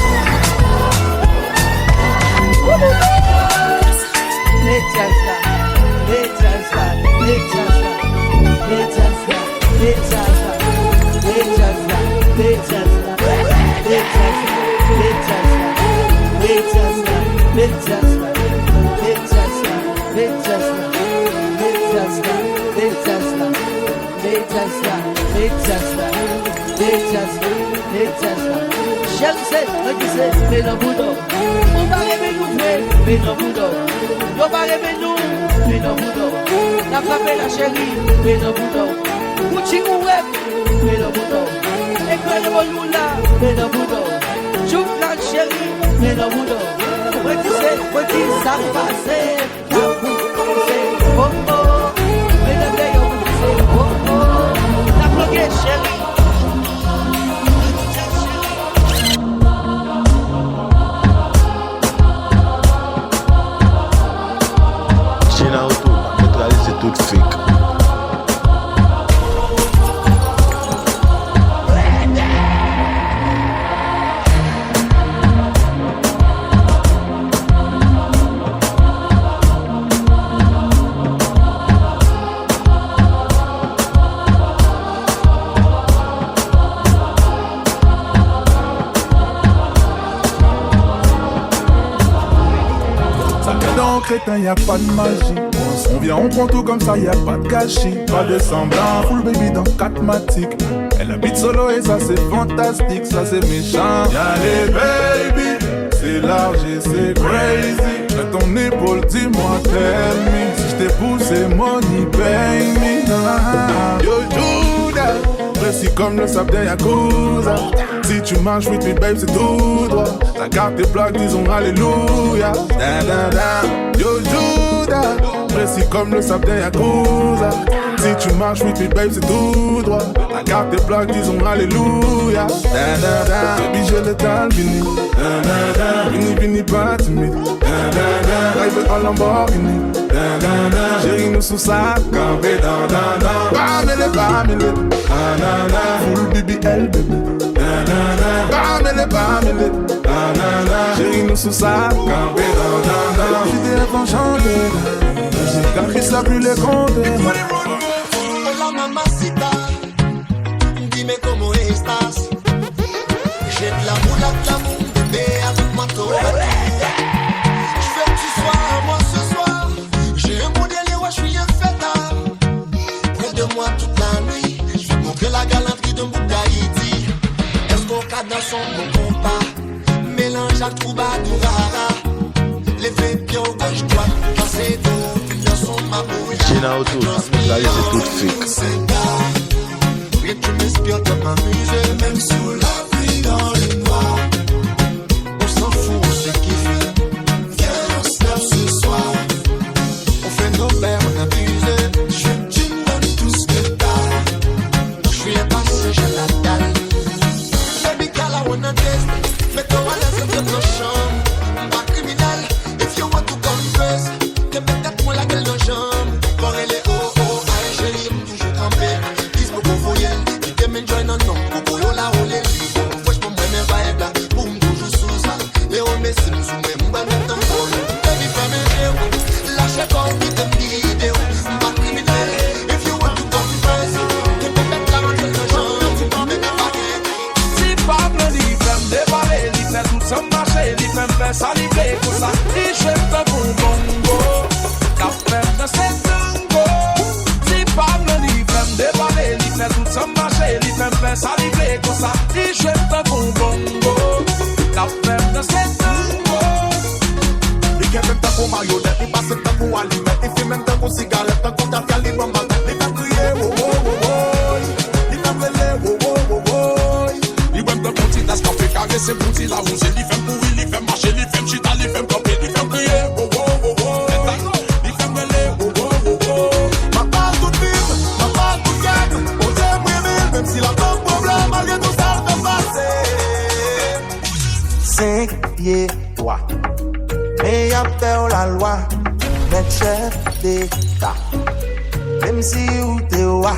Mais non, boudon, on va rêver nous, mais non, boudon, on va rêver nous, mais non, boudon, la frappé la chérie, mais non, boudon, Gucci ou web, mais non, boudon, école de mon là, mais non, boudon, joue la chérie, mais non, boudon, ouais, tu sais, ça passe, la boue, c'est oh oh, mais non, d'ailleurs, c'est oh oh, la bloquée chérie. China auto, neutraliser toute fake. Crétin, y a pas de magie. On vient, on prend tout comme ça, y a pas de gâchis. Pas de semblant, full baby dans 4 matiques. Elle habite solo et ça c'est fantastique, ça c'est méchant. Y'a les baby, c'est large et c'est crazy. J'ai ton épaule, dis-moi, tell me. Si j't'ai poussé, money, pay me. Yo, Judas, précis comme le sable d'un Yakuza. Si tu marches with me, babe, c'est tout droit. Ta carte est plaque, disons alléluia. Da, da, da. Yo, Judas, précis comme le sable d'un Yakuza. Si tu marches with me, babe, c'est tout droit. Ta carte est plaque, disons alléluia. Da, da, da. Baby, je l'étale, vini. Da, da, da. Vini, vini, pas timide. Da, da, da. Drive en Lamborghini. Da, da, da. Chérie, nous sous ça, campé dans, dans, dans. Bamele, bamele. Da, da, da. Full BBL, baby. Bamele, chérie nous sous ça, campé dans. J'étais enchanté, j'ai écrit ça plus les comptes. Hola mamacita, dime cómo estás. J'ai de l'amour, bébé, avec moi toi. Je veux que tu sois à moi ce soir. J'ai un modèle et ouais, je suis un fêtard. Près de moi toute la nuit, je veux montrer la galanterie d'un bout d'Haïti. Dans son bon compas, mélange à troubadour rara. Les faits pieds au gauche droite, passer tout, dans son mabouille. China auto, neutraliser toute fake. Et tu m'inspires de m'amuser, même sous la pluie dans le noir. On s'en fout, on sait kiffer. Viens, on snap ce soir. On fait nos verres, on abuse. Tu me donnes tout ce que t'as. Je suis un passé, j'ai la dalle. Mets-toi à l'aise dans notre chambre. Pas criminel, if you want to confess. Que mets-toi la gueule dans jambe. Quand elle est oh oh, aïe chérie, toujours trempé. Dis-moi qu'on voyait, qui t'aime enjoy non non. Pour la rouler. fait saliver pour ça. Et je fais pour bongo. La femme de cette tango. Si Pablo lui fait me déballer, lui fait tout ça marcher, lui fait me faire saliver pour ça. Et je fais pour bongo. La femme de cette tango. Il y a même temps pour marionnette, il passe le temps pour allumette, il fait même temps pour cigarette, tant qu'on t'a calé pour mal. Il fait crier, oh oh oh oh. Il fait mêler, oh oh oh oh. Il fait me petit tas qu'on fait caresser pour petit la rouge. Il fait courir, il fait marcher, il fait chita, il fait camper, il fait crier, oh oh oh oh. Il fait mêler, oh oh oh oh. Ma parle toute vive, ma parle toute gagne. On t'aime mille, même si la top problème, malgré tout ça, le fait passer. 5 pieds droits. Mais y'a fait la loi, mettre chef d'État. Même si ou t'es roi,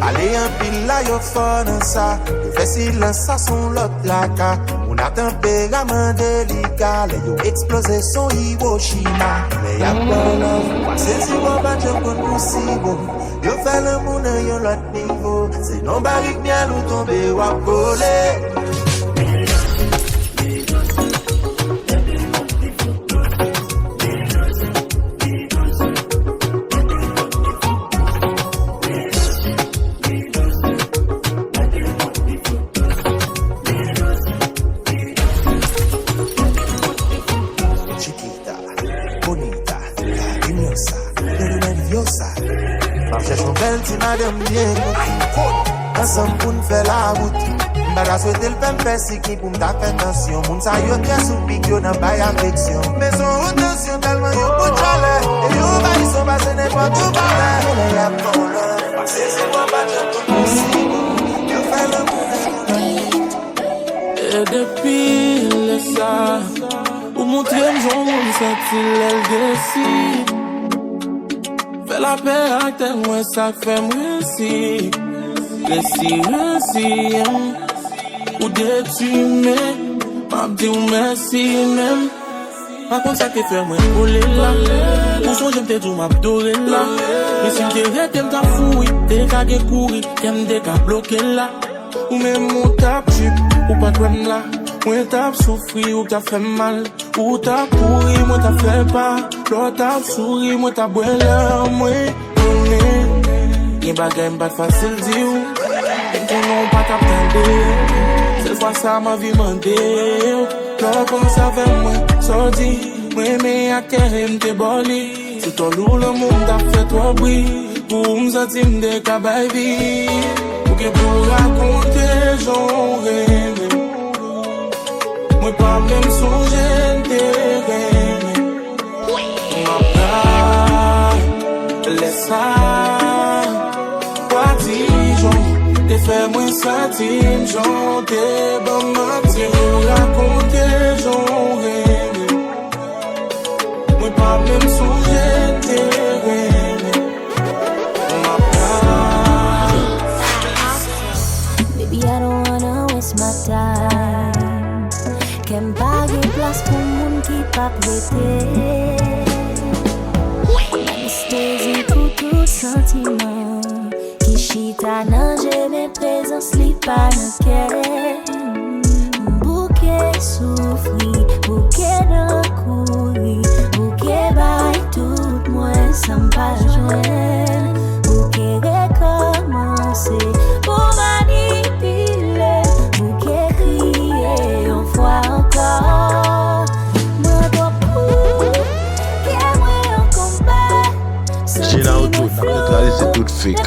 allez un pile là, y'a fort dans ça. Y'a fait silence, ça son l'autre laka. On a tempérament délicat, les y'a explosé son Hiroshima. Mais y'a pas love, c'est si bon, pas de jambon possible. Y'a fait le monde, y'a l'autre niveau. C'est non barrique, bien ou tomber ou à voler. Madame bien ensemble pour nous faire la route. M'bada souhaiter le faire si qui pour m'ta faire attention. Moun sa yo bien sous pique yo nan bay affection. Mais son attention tellement yo pour chalet. Et yo ba ils sont passés n'importe où balai. Mais y'a pas l'heure. Passer c'est pas pas de possible. Yo fait le monde. Et depuis le ça, ou montrer m'jon moun sentil elle décide. Fais la paix avec tes moi ça fait moi si. Réussi, ou détruire, m'a dit ou merci même. Par contre ça te fait moi rouler là. Pour son j'aime te tout m'abdorer là. Mais si t'es t'aimes ta fouille, t'es qu'à courir, t'aimes t'es qu'à bloquer là. Ou même mon tape chip, ou pas de là. Moi t'as souffri ou t'as fait mal. Ou t'as pourri, moi t'as fait pas. L'autre t'as souri, moi t'as boire l'air, moi donné. Y'a bagay m'bat facile di ou. Et qu'on n'a pas t'attendre. Cette fois ça m'a vie mandé. L'autre pense avec moi, sorti. Moi mais à terre m'te boli. C'est ton lourd le monde a fait toi bruit. Pour m'sentir m'de kabaïvi. Pour que pour raconter j'en rêve. Moi pas même songer t'es rêve. Ma part, laisse ça. T'es fait moins sentir, j'en t'es bon mentir, raconter, j'en rêve. Moi pas même songer, t'es rêve. Ma part. Baby, I don't wanna waste my time. Qu'aime pas de place pour monde qui pas prêté. Anesthésie pour tout sentiment. Chita nan jeme présence li pa nan kere. Bouquet souffri, bouquet nan kouri. Bouquet bay tout moins sans pas joindre. Bouquet recommencer pour manipuler. Bouquet crier une fois encore. Moi beaucoup, qu'est moi en combat. J'ai là autour, c'est tout fake.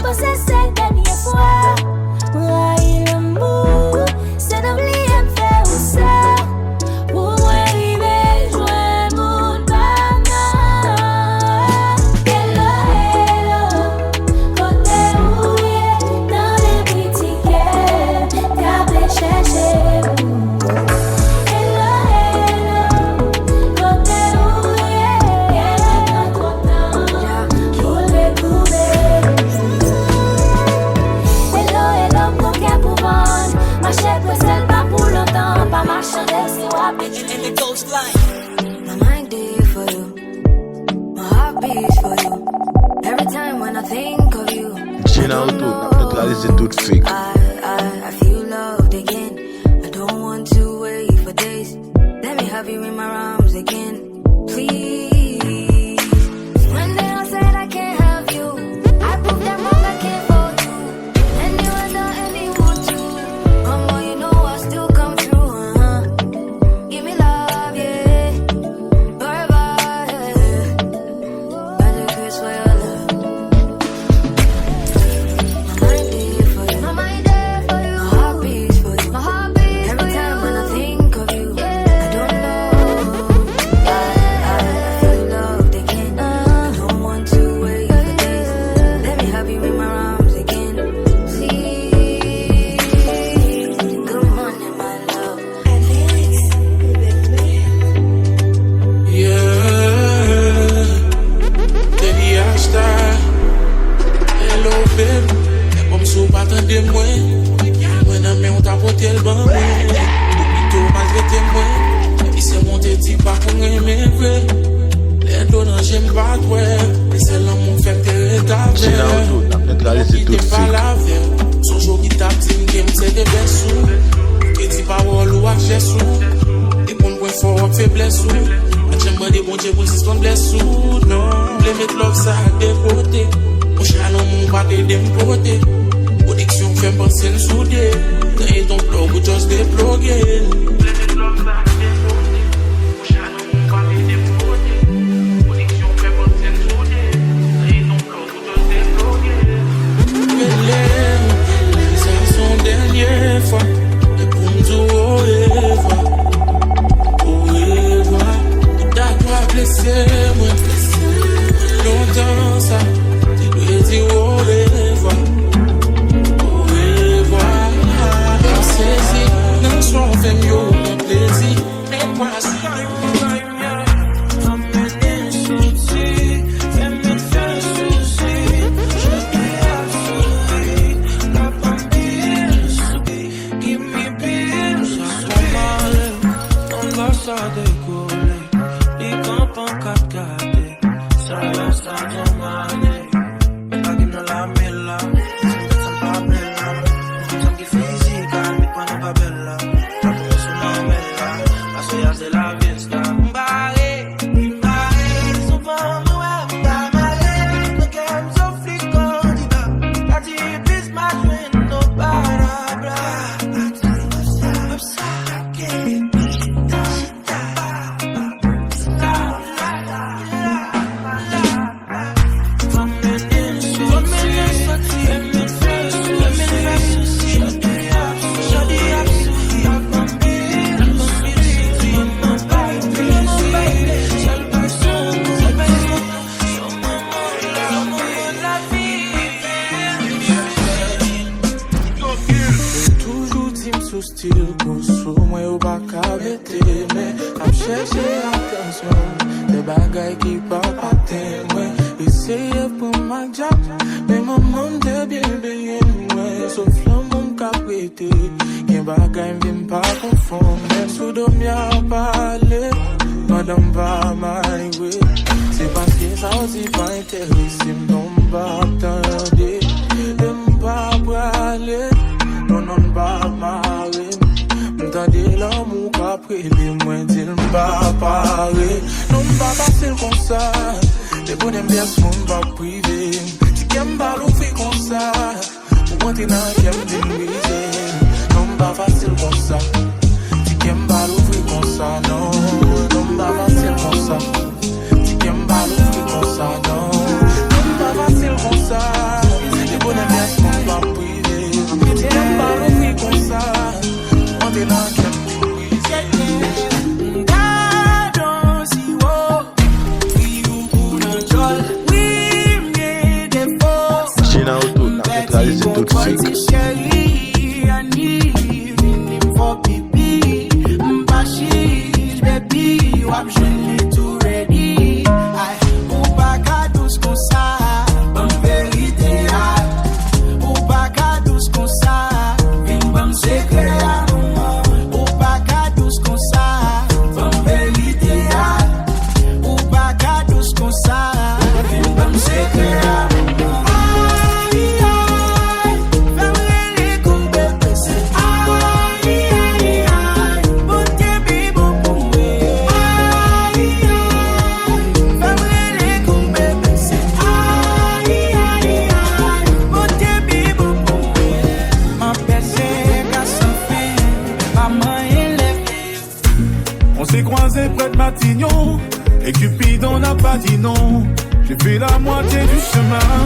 My mind did for you. My heart beats for you. Every time when I think of you. J'ai là autour, c'est tout fake. I feel loved again. I don't want to wait for days. Let me have you in my porter le bain. Plutôt malgré moi. Et puis c'est monté dit pas qu'on aime vrai. Les donnants j'aime pas toi. Et c'est l'amour fait que t'es rétabli. Qui t'es pas la vie. Son jour qui tape, c'est une game, c'est des blessures. Qui dit parole ou accès sous. Et pour point fort, faiblesse sous. J'aimerais des bons dieux pour si son blessure. Non, les mettre l'offre ça à dépoter. Mon chalon, mon bâté d'importer. Production fait penser le soudé. Quand il tombe l'eau, vous juste déploguer. Les mettre l'offre ça à dépoter. Mon chalon, mon bâté d'importer. Production fait penser le soudé. Quand il tombe l'eau, vous juste déploguer. C'est son dernière fois. Et pour me dire au revoir. Blessé, moi, longtemps ça, tu dois dire au revoir, au revoir. C'est si, non, soir, fait mieux, mon plaisir, mais moi, Et Cupidon n'a pas dit non. J'ai fait la moitié du chemin,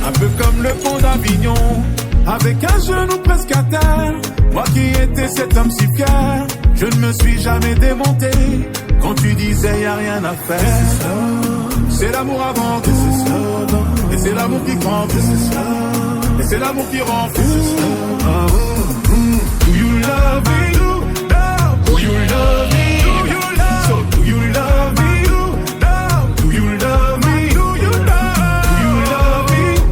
un peu comme le pont d'Avignon, avec un genou presque à terre. Moi qui étais cet homme si fier, je ne me suis jamais démonté quand tu disais y a rien à faire. C'est l'amour avant tout, et c'est l'amour qui grandit, et c'est l'amour qui rend fou. Do you love me? Do you love me? So do you love me? Do you love me? Do you love me? Do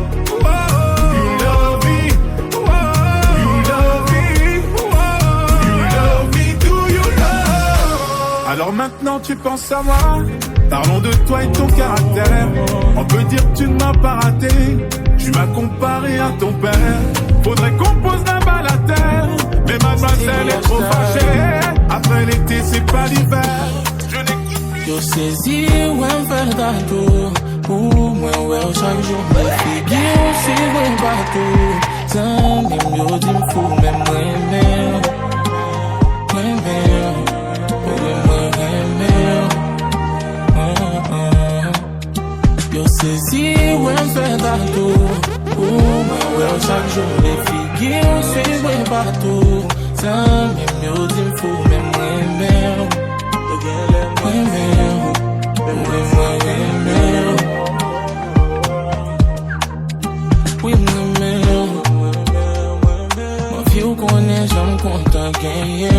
you love me? Do you love me? maintenant tu penses à moi. Parlons de toi et ton caractère. On peut dire que tu ne m'as pas raté. Tu m'as comparé à ton père. Faudrait qu'on pose la balle à terre. Mais mademoiselle est trop fâchée. Après l'été c'est pas l'hiver. Je n'écoute plus. Yo saisi ou un fait d'atout. Ou moi ouais chaque jour me figure aussi ouais partout. Tant même yo dis me fou même moi yo saisi ou un fait d'atout. Ou moi ouais chaque jour me figure aussi ouais partout. Tant même yo dis me fou même moi oui, ma fille connaît, j'aime content gagner.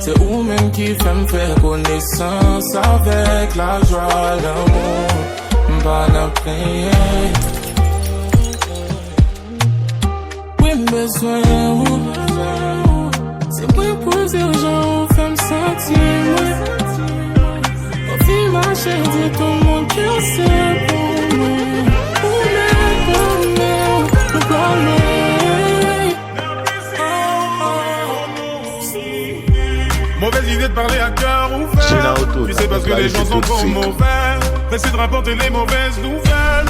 C'est vous-même qui fait me faire connaissance avec la joie, l'amour, pas la paix. Oui, besoin, c'est moi pour dire gens, fais me sentir. Ma fille, ma chérie, tout mon cœur, c'est pour moi. Mauvaise idée de parler à cœur ouvert. Tu sais parce que les gens sont trop mauvais. Pressés de rapporter les mauvaises nouvelles.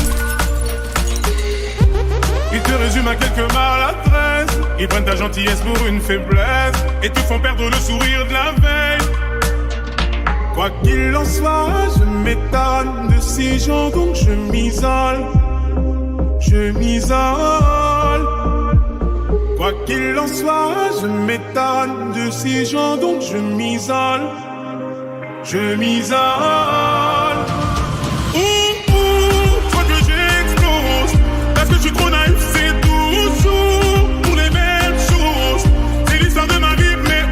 Ils te résument à quelques maladresses. Ils prennent ta gentillesse pour une faiblesse et te font perdre le sourire de la veille. Quoi qu'il en soit, je m'étonne de ces gens, donc je m'isole. Je m'isole. Quoi qu'il en soit, je m'étonne de ces gens, donc je m'isole. Je m'isole. Toi que j'explose, parce que je suis trop naïf, c'est toujours pour les mêmes choses. C'est l'histoire de ma vie, mais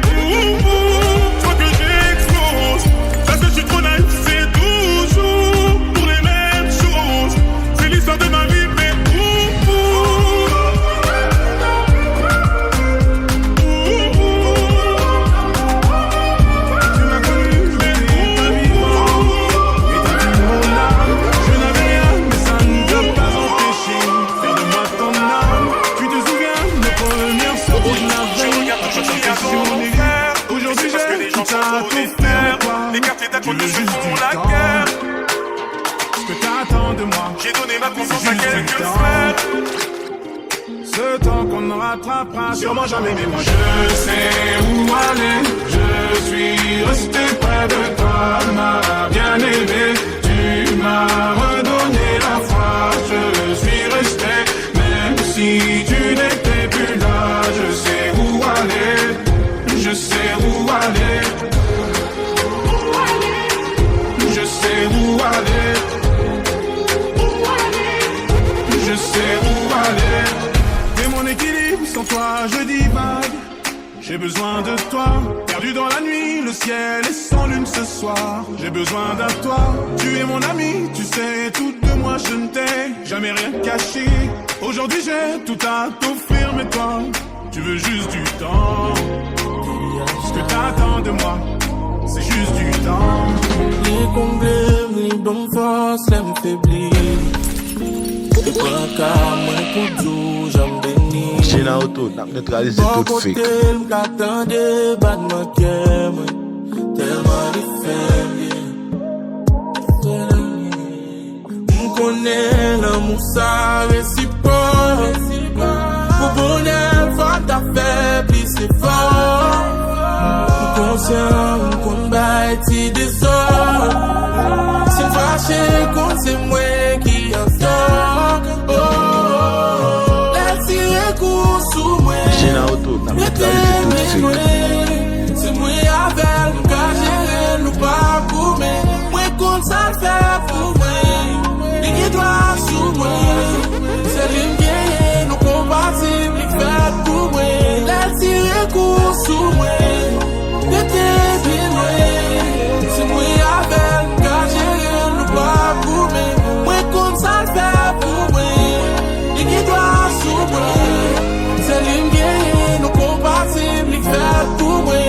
toi que j'explose, parce que je suis trop naïf, c'est toujours pour les mêmes choses. C'est l'histoire de ma vie. Aujourd'hui j'ai tout à tout faire. Les quartiers d'Acote se font la guerre. Ce que t'attends de moi, j'ai donné ma confiance à quelques frères. Ce temps qu'on ne rattrapera sûrement jamais. Mais moi je sais où aller. Je suis resté près de toi, ma bien-aimée. Tu m'as redonné la foi. Je suis resté, même si tu n'étais plus là. Je sais où aller. Je sais où aller. Je sais où aller. Je sais où aller. T'es mon équilibre, sans toi je divague. J'ai besoin de toi, perdu dans la nuit, le ciel est sans lune ce soir. J'ai besoin de toi, tu es mon ami, tu sais tout de moi, je ne t'ai jamais rien caché. Aujourd'hui j'ai tout à t'offrir, mais toi, tu veux juste du temps. Ce que t'attends de moi, c'est juste du temps. Les comblés, les bonnes forces, les m'faiblir. Et pas qu'à moi, pour tout, j'en bénis. J'ai une auto, n'a neutralisé tout fake. M'attendais, bad ma cœur, tellement difficile. M'connais l'amour, ça réciproque. Pour bonheur, faut ta faiblesse, c'est fort. M'conscient, m'combat, ti désordre. C'est fâché quand c'est moi qui en sort. Laisse tirer coup sous moi. J'ai une auto, n'a neutralisé tout fake. C'est moi avec m'ka gérer nous pas pour moi. Moi comme ça fait pour moi. Il doit sous moi. C'est lui qui nous compatible, il fait pour moi. Laisse tirer coup sous moi. C'est moi avec m'ka gérer nous pas pour moi. Moi comme ça fait pour moi. Il doit sous moi. C'est lui qui nous compatible, il fait pour moi.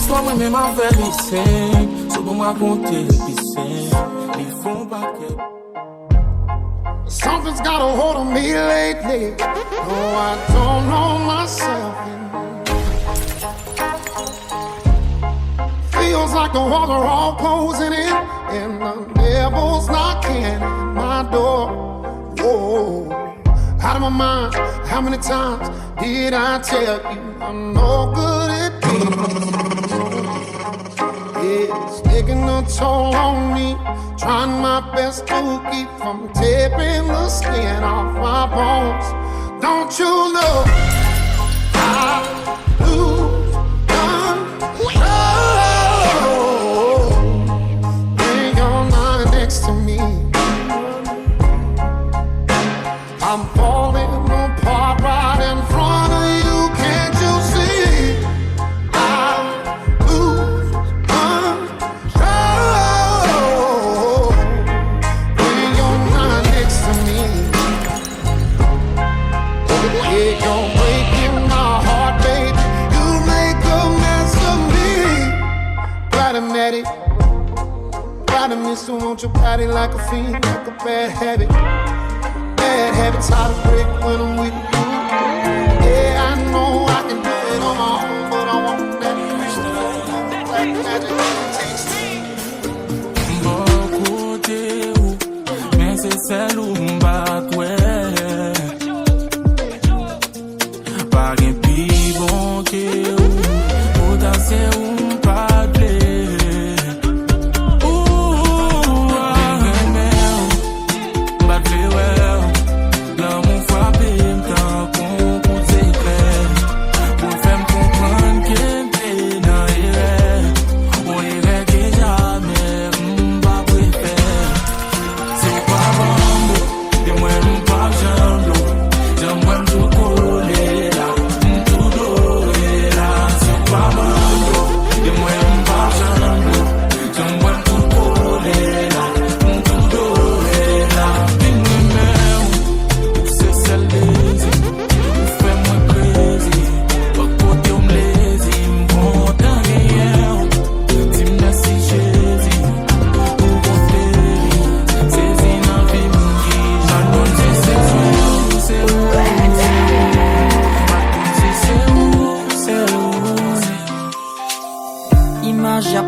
Soit moi mais ma vérité, c'est pour moi compter pisser. Ils font pas que. Something's got a hold of me lately. Oh, I don't know myself anymore. Feels like the walls are all closing in, and the devil's knocking at my door. Whoa, out of my mind. How many times did I tell you I'm no good at being? It's taking a toll on me. Trying my best to keep from tearing the skin off my bones. Don't you know I lose control when you're not next to me? I'm falling apart right in front of you. Can't you see? I lose control when you're not next to me. Yeah, you're breaking my heart, baby. You make a mess of me. Glad I met it. Glad I miss you. Want your body like a fiend, like a bad habit. Bad habits hard to break when I'm with you. Yeah, I know I can do it on my own, but I want that black magic that takes me. Beaucoup de ou, mais c'est celle où m'batoué. Pas qu'un pi bon que ou, potentiel ou m'patlé.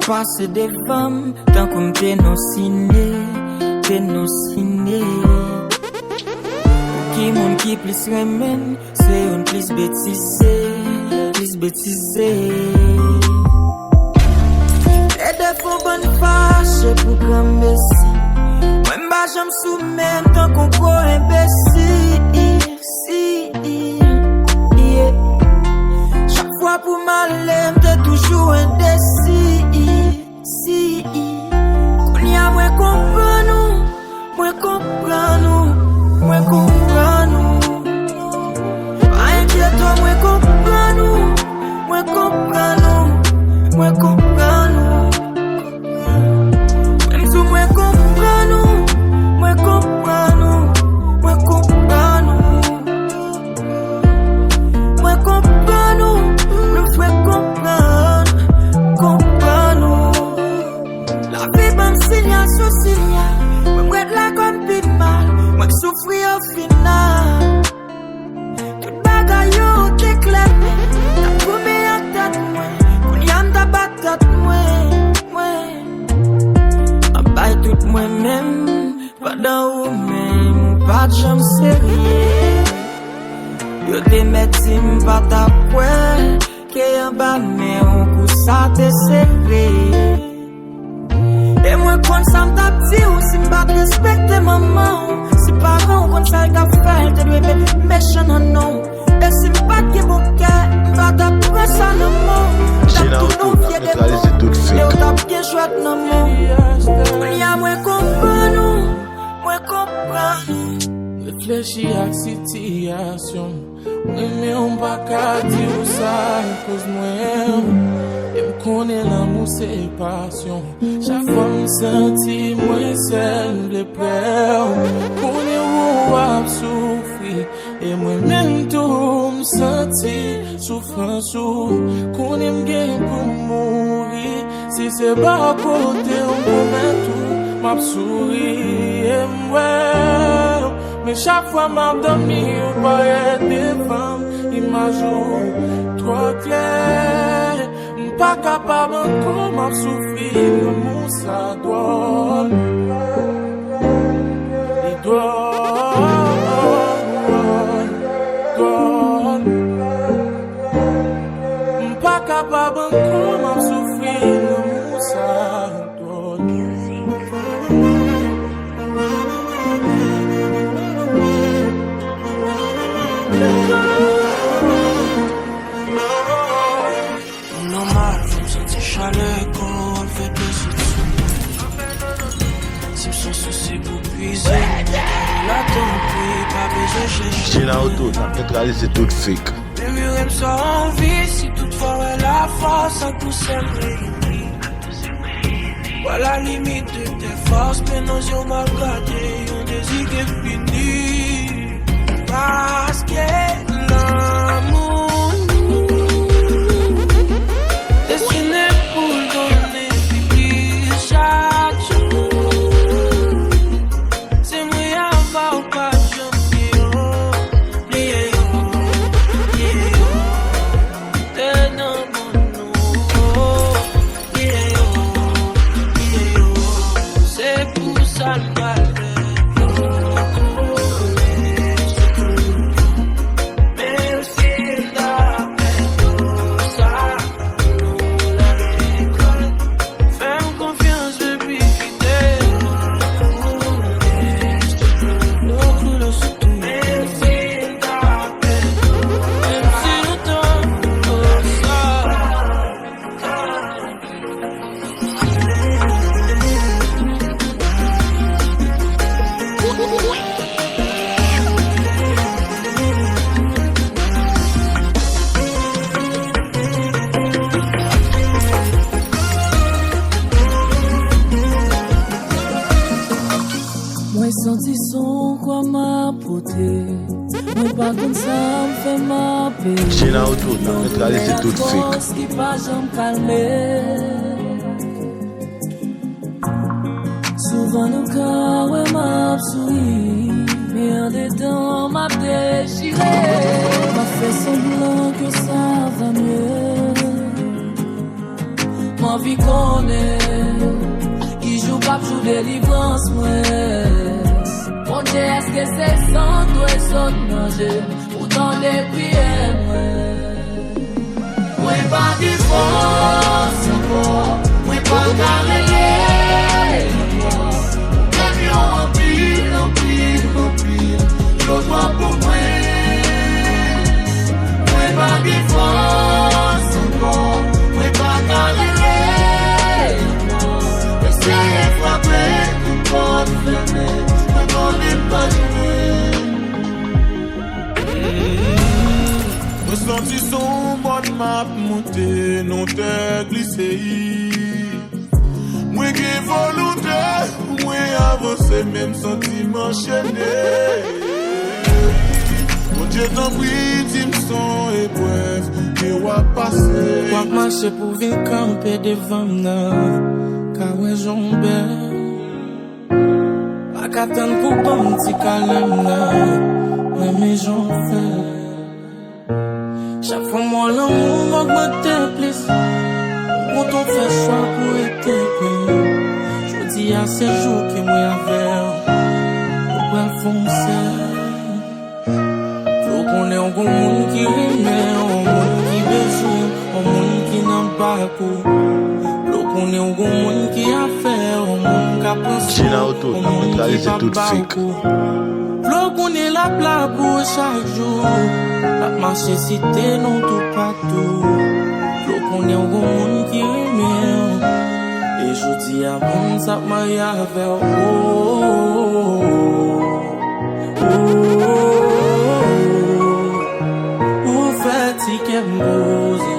Passer des femmes, tant qu'on t'es nos ciné. Qui mon qui plus remène, c'est une plus bêtisée. Et des fois bonne fâche pour comme messi. Même bas j'aime soumets, tant qu'on croit imbécile. Si, yeah. Chaque fois pour m'aller, t'es toujours indécis. Si, qu'on y a moins comprendre, pas inquiète-toi, moins comprendre. Même si moins comprendre, la vie même s'il y a souci, moi là comme plus mal, moi souffrir au final. Toute bagaille yo t'éclaire, ta première tête moi, qu'on y a ta batte moi. Ma baille toute moi-même, pas dans ou même, pas de jambe sérieux. Yo te metti m'pas ta poêle, que en bas mais on coup ça te serré. Et moi quand ça m't'a dit ou si m'pas respecter maman, si parents quand ça qu'a fait, te dois mettre méchant non. Et si m'pas que mon cœur, m'pas ta prendre ça non mon. T'as tout non fier de moi, et on t'a bien joué non mon. On y a moins comprendre. Réfléchis à la situation. Mais on va pas dire ça cause moi. Et me connaît l'amour c'est passion. Chaque fois me sentis moins seul de peur. Connaît où on souffrir. Et moi-même tout me sentis souffrance. Connaît me gain pour mourir. souri. Si c'est pas à côté, on promet tout. M'a souri et moi. Mais chaque fois m'a dormi, on paraît des femmes. Imagine trop clair. Pas capable encore m'a souffrir. Le moussa doit. Il doit. Pas capable encore m'a souffrir. Le moussa doit. Normal, je me sentis chaleur quand on fait des soutiens. Si sans souci pour puiser, la tempête, pas besoin de chercher. J'ai la auto, t'as peut-être réalisé tout fake. Le mur me sort en vie, si toutefois elle a force à tout s'aimer. Voilà la limite de tes forces, mais nos yeux m'ont gardé, on désir qui est fini. Parce que l'amour destiné pour donner vie chaque jour. C'est moi avant pas de oublier, t'es dans mon nom, c'est pour ça le mal. Senti son quoi m'a porté. Moi pas comme ça me fait ma paix. J'ai la auto, t'as peut-être réalisé tout fake. Qui pas jamais calmer. Souvent nos cas ouais m'a souri, mais en dedans m'a déchiré. M'a fait semblant que ça va mieux. Ma vie connaît, qui joue pas joue délivrance moi. Mon Dieu, est-ce que c'est sans toi et sans manger? Pourtant les prières, moi pas de force encore, moi pas carré. Même en pile, l'autre moi pour moi. Moi pas de force encore, moi pas carré. Essayez de frapper, tout porte fermée. Ressenti son bonne map monté, non t'es glissé. Moi qui volonté, moi avancé, même sentiment chaîné. Mon Dieu t'en prie, tu me sens épreuve, et va passer. Moi marcher pour venir camper devant nous, car ouais j'en bête. Attends pour bon petit calme là, mais j'en fais. Chaque fois moi l'amour m'augmente plus. Quand on fait choix pour être je dis à ces jours que moi avec on peut foncer. Faut qu'on ait un bon monde qui remet, un monde qui besoin, un monde qui n'a pas coup. On est un bon monde qui a fait, un monde qui a pensé, J'ai la auto, t'as peut-être réalisé tout fake. L'eau qu'on est là plat pour chaque jour. La marche cité non tout partout. L'eau qu'on est un bon monde qui remet. Et je dis à mon ça m'a y avait Ou fatigué m'ose.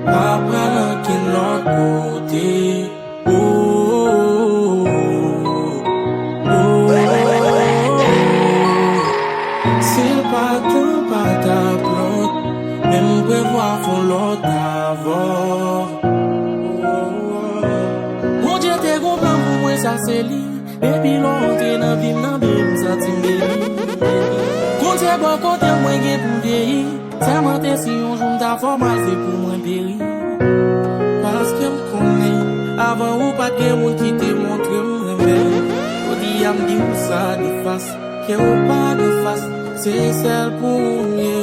Après qui l'autre côté. C'est pas tout, pas ta plante. Même prévoir font l'autre avant. c'est lui. Et puis l'autre dans vie nan bim senti mbeli. Compte bon côté moi gen pour vieillir. Ça mentait si on joue ta formal c'est pour moi périr. Parce que m'connais avant ou pas que moun qui te montre m'remè. Odi a m'di ou ça de face, que ou pas de face, c'est celle pour moi.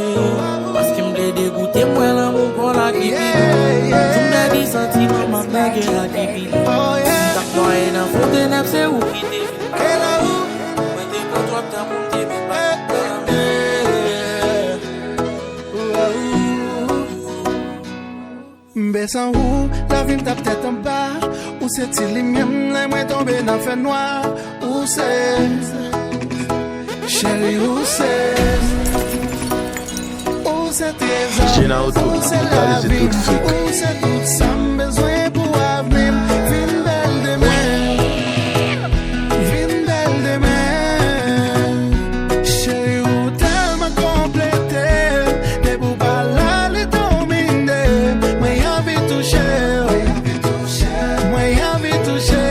Parce que m'de dégoûté moi l'amour pour la qui vit. Tout m'de dit sentiment m'a blague la qui vit. T'as quoi et dans faute neuf c'est où qui te vit. Moi t'es pour toi t'as pour te vit pas. M'besan ou, la vie m'ta peut-être en bas. Ou c'est-il les mêmes, les moins tombés dans le fait noir. Ou c'est, chérie, ou c'est tes âmes, ou c'est la vie, ou c'est tout ça besoin pour avenir. Vine belle demain, vine belle demain. Chérie, ou tellement complété, des bouba là, les dominer. Moi envie de toucher, moi envie de toucher.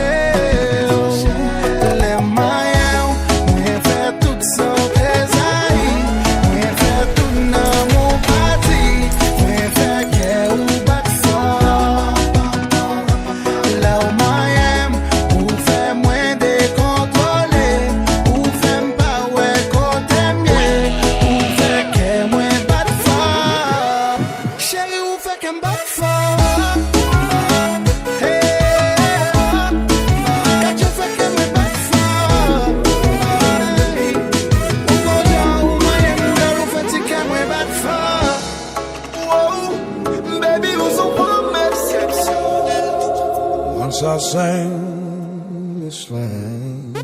Les mailles, moi faire tout sans tes aïe, moi faire tout dans mon parti, moi faire qu'elle ou bat fort. Là où moi aime, ou fait moins décontrôlé, ou fait pas ouais côté mieux, ou fait qu'elle moins bat fort. Chérie, ou fait qu'elle bat fort. Once I sang this slang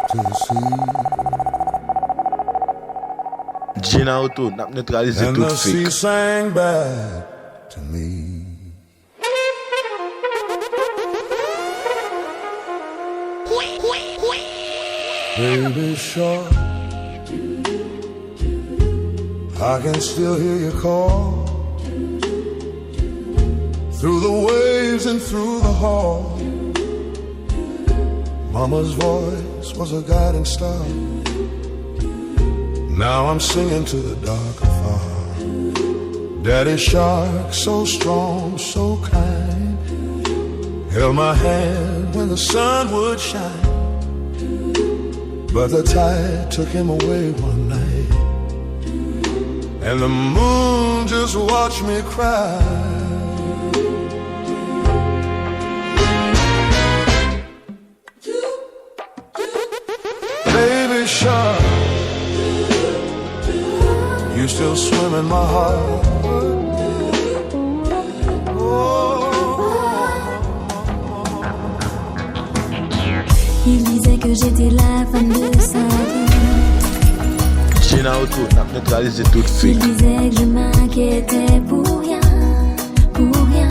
to the sea, Gina Auto, n'a neutralisé and tout the sea fake. sang back to me. Baby shark, I can still hear you call through the waves and through the hall. Mama's voice was a guiding star. Now I'm singing to the dark afar. Daddy shark, so strong, so kind, held my hand when the sun would shine. But the tide took him away one night, and the moon just watched me cry. Baby shark, you still swim in my heart. Il disait que j'étais la femme de sa vie. Gina Auto, n'a neutralisé tout Il fake. disait que je m'inquiétais pour rien, pour rien.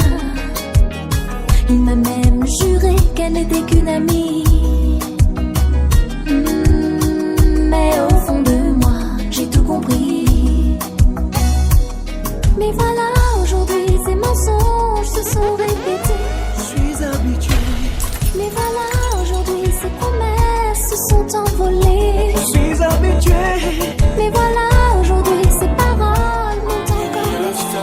Il m'a même juré qu'elle n'était qu'une amie. Mais au fond de moi, j'ai tout compris. Mais voilà, aujourd'hui, ces mensonges se sont répétés. Je suis habitué. Mais voilà, aujourd'hui, ces promesses se sont envolées. Je suis habitué. Mais voilà, aujourd'hui, ces paroles m'ont encore laissé.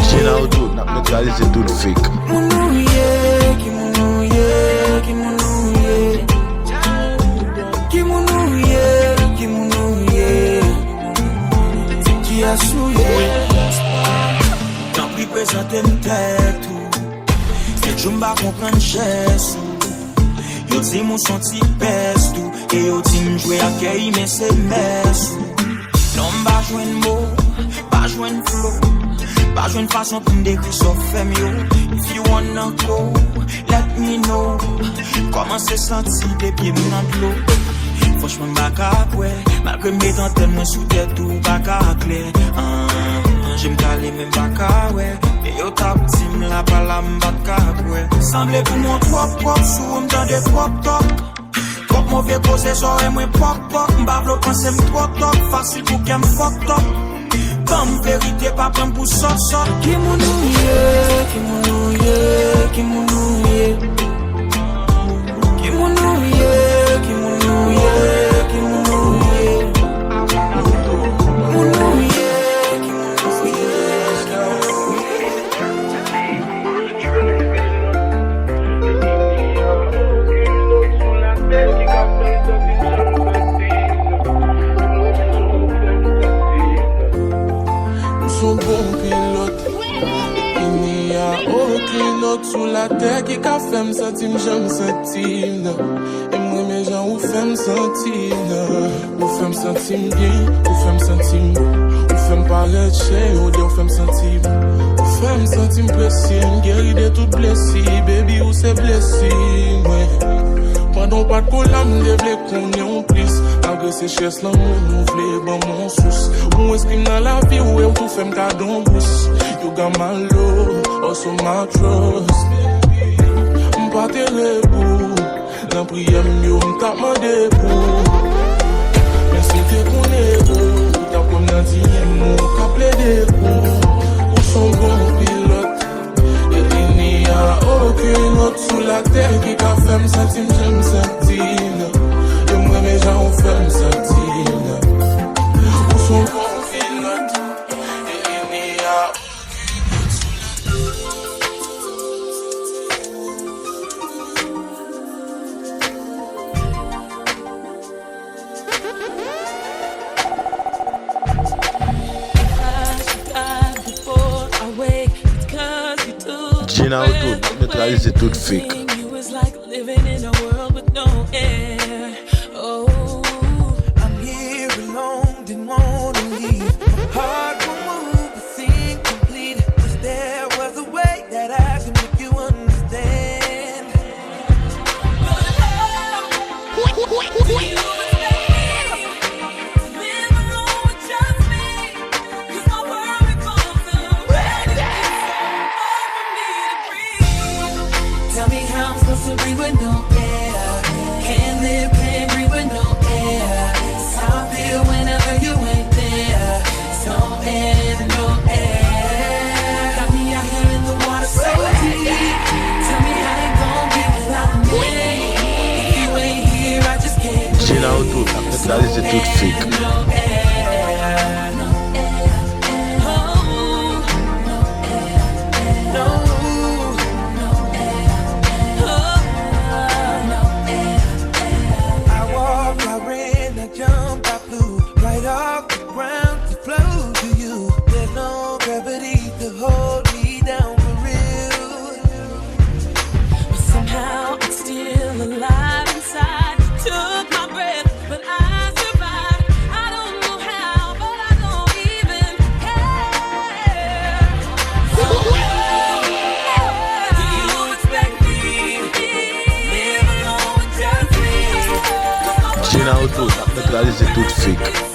Gina Auto, n'a neutralisé tout fake. Tant pis présenter une tête et je m'ba comprendre chesse. Yo dis mon senti pèse tout et yo dis m'jouer à kei mais c'est messe. Non m'ba joindre mot, pas joindre flow, pas joindre façon pour m'décrire sauf femme yo. If you wanna go, let me know. Comment c'est senti des pieds dans l'eau. Franchement m'ba ka ouais, malgré mes dentelles moi sous tête tout pas ka clair. j'aime caler même pas qu'à ouais. Et yo tap team la pala m'bat qu'à ouais. Semble pour mon trop sous m'dan des trop. Trop mauvais posé soirée moi pop. M'bavlo pensé m'tro top. Facile pour qu'elle m'fuck top. Comme vérité pas prendre pour sort. Qui mon nouye, qui mon nouye, qui mon nouye. Qui mon nouye, qui mon nouye, qui mon nouye. Mon nouye. Son bon pilote, il n'y a aucune autre sous la terre qui a fait me sentir, j'aime sentir. Et moi, mes gens, où fait me sentir, où fait me sentir bien, où fait me sentir, où fait me paraître cher, où fait me sentir, où fait me sentir précis, guéri de toutes blessures, baby, où c'est blessé, ouais. Pendant pas de cola, m'devle qu'on est en plus. Malgré ces chaises là, mon vle, bon mon sous. Ou esprime dans la vie, ou tout fait m'cade en bouche. You got my love, also my trust. M'pas te rebou, dans prière m'yo m'tap mandé pour. Mais si t'es qu'on est beau, t'as comme nan diye mon ka plaide pour. Ou son bon pilote. Il n'y a aucune autre sous la terre qui a fait me sentir, j'aime sentir. Et moi mes gens ont fait me sentir. Où sont bons pilotes? Et il n'y a Gina Auto, neutraliser toute fake. You was like living in a world with no air. Oh, I'm here alone, didn't want to leave. My heart won't move, but seemed complete. Cause there was a way that I could make you understand. Tell me how I'm supposed to breathe with no air. Can't live, can't breathe with no air. It's how I feel whenever you ain't there. It's no air, no air. Got me out here in the water so deep. Tell me how you gon' be without me. If you ain't here, I just can't breathe. Gina Auto, neutraliser toute fake. No air, no air. Oh, no air, no. Right off the ground to flow to you. There's no gravity to hold me down for real. But somehow I'm still alive inside. You took my breath, but I survived. I don't know how, but I don't even care. So do you expect me to live alone with just me? Gina Auto, neutraliser toute fake.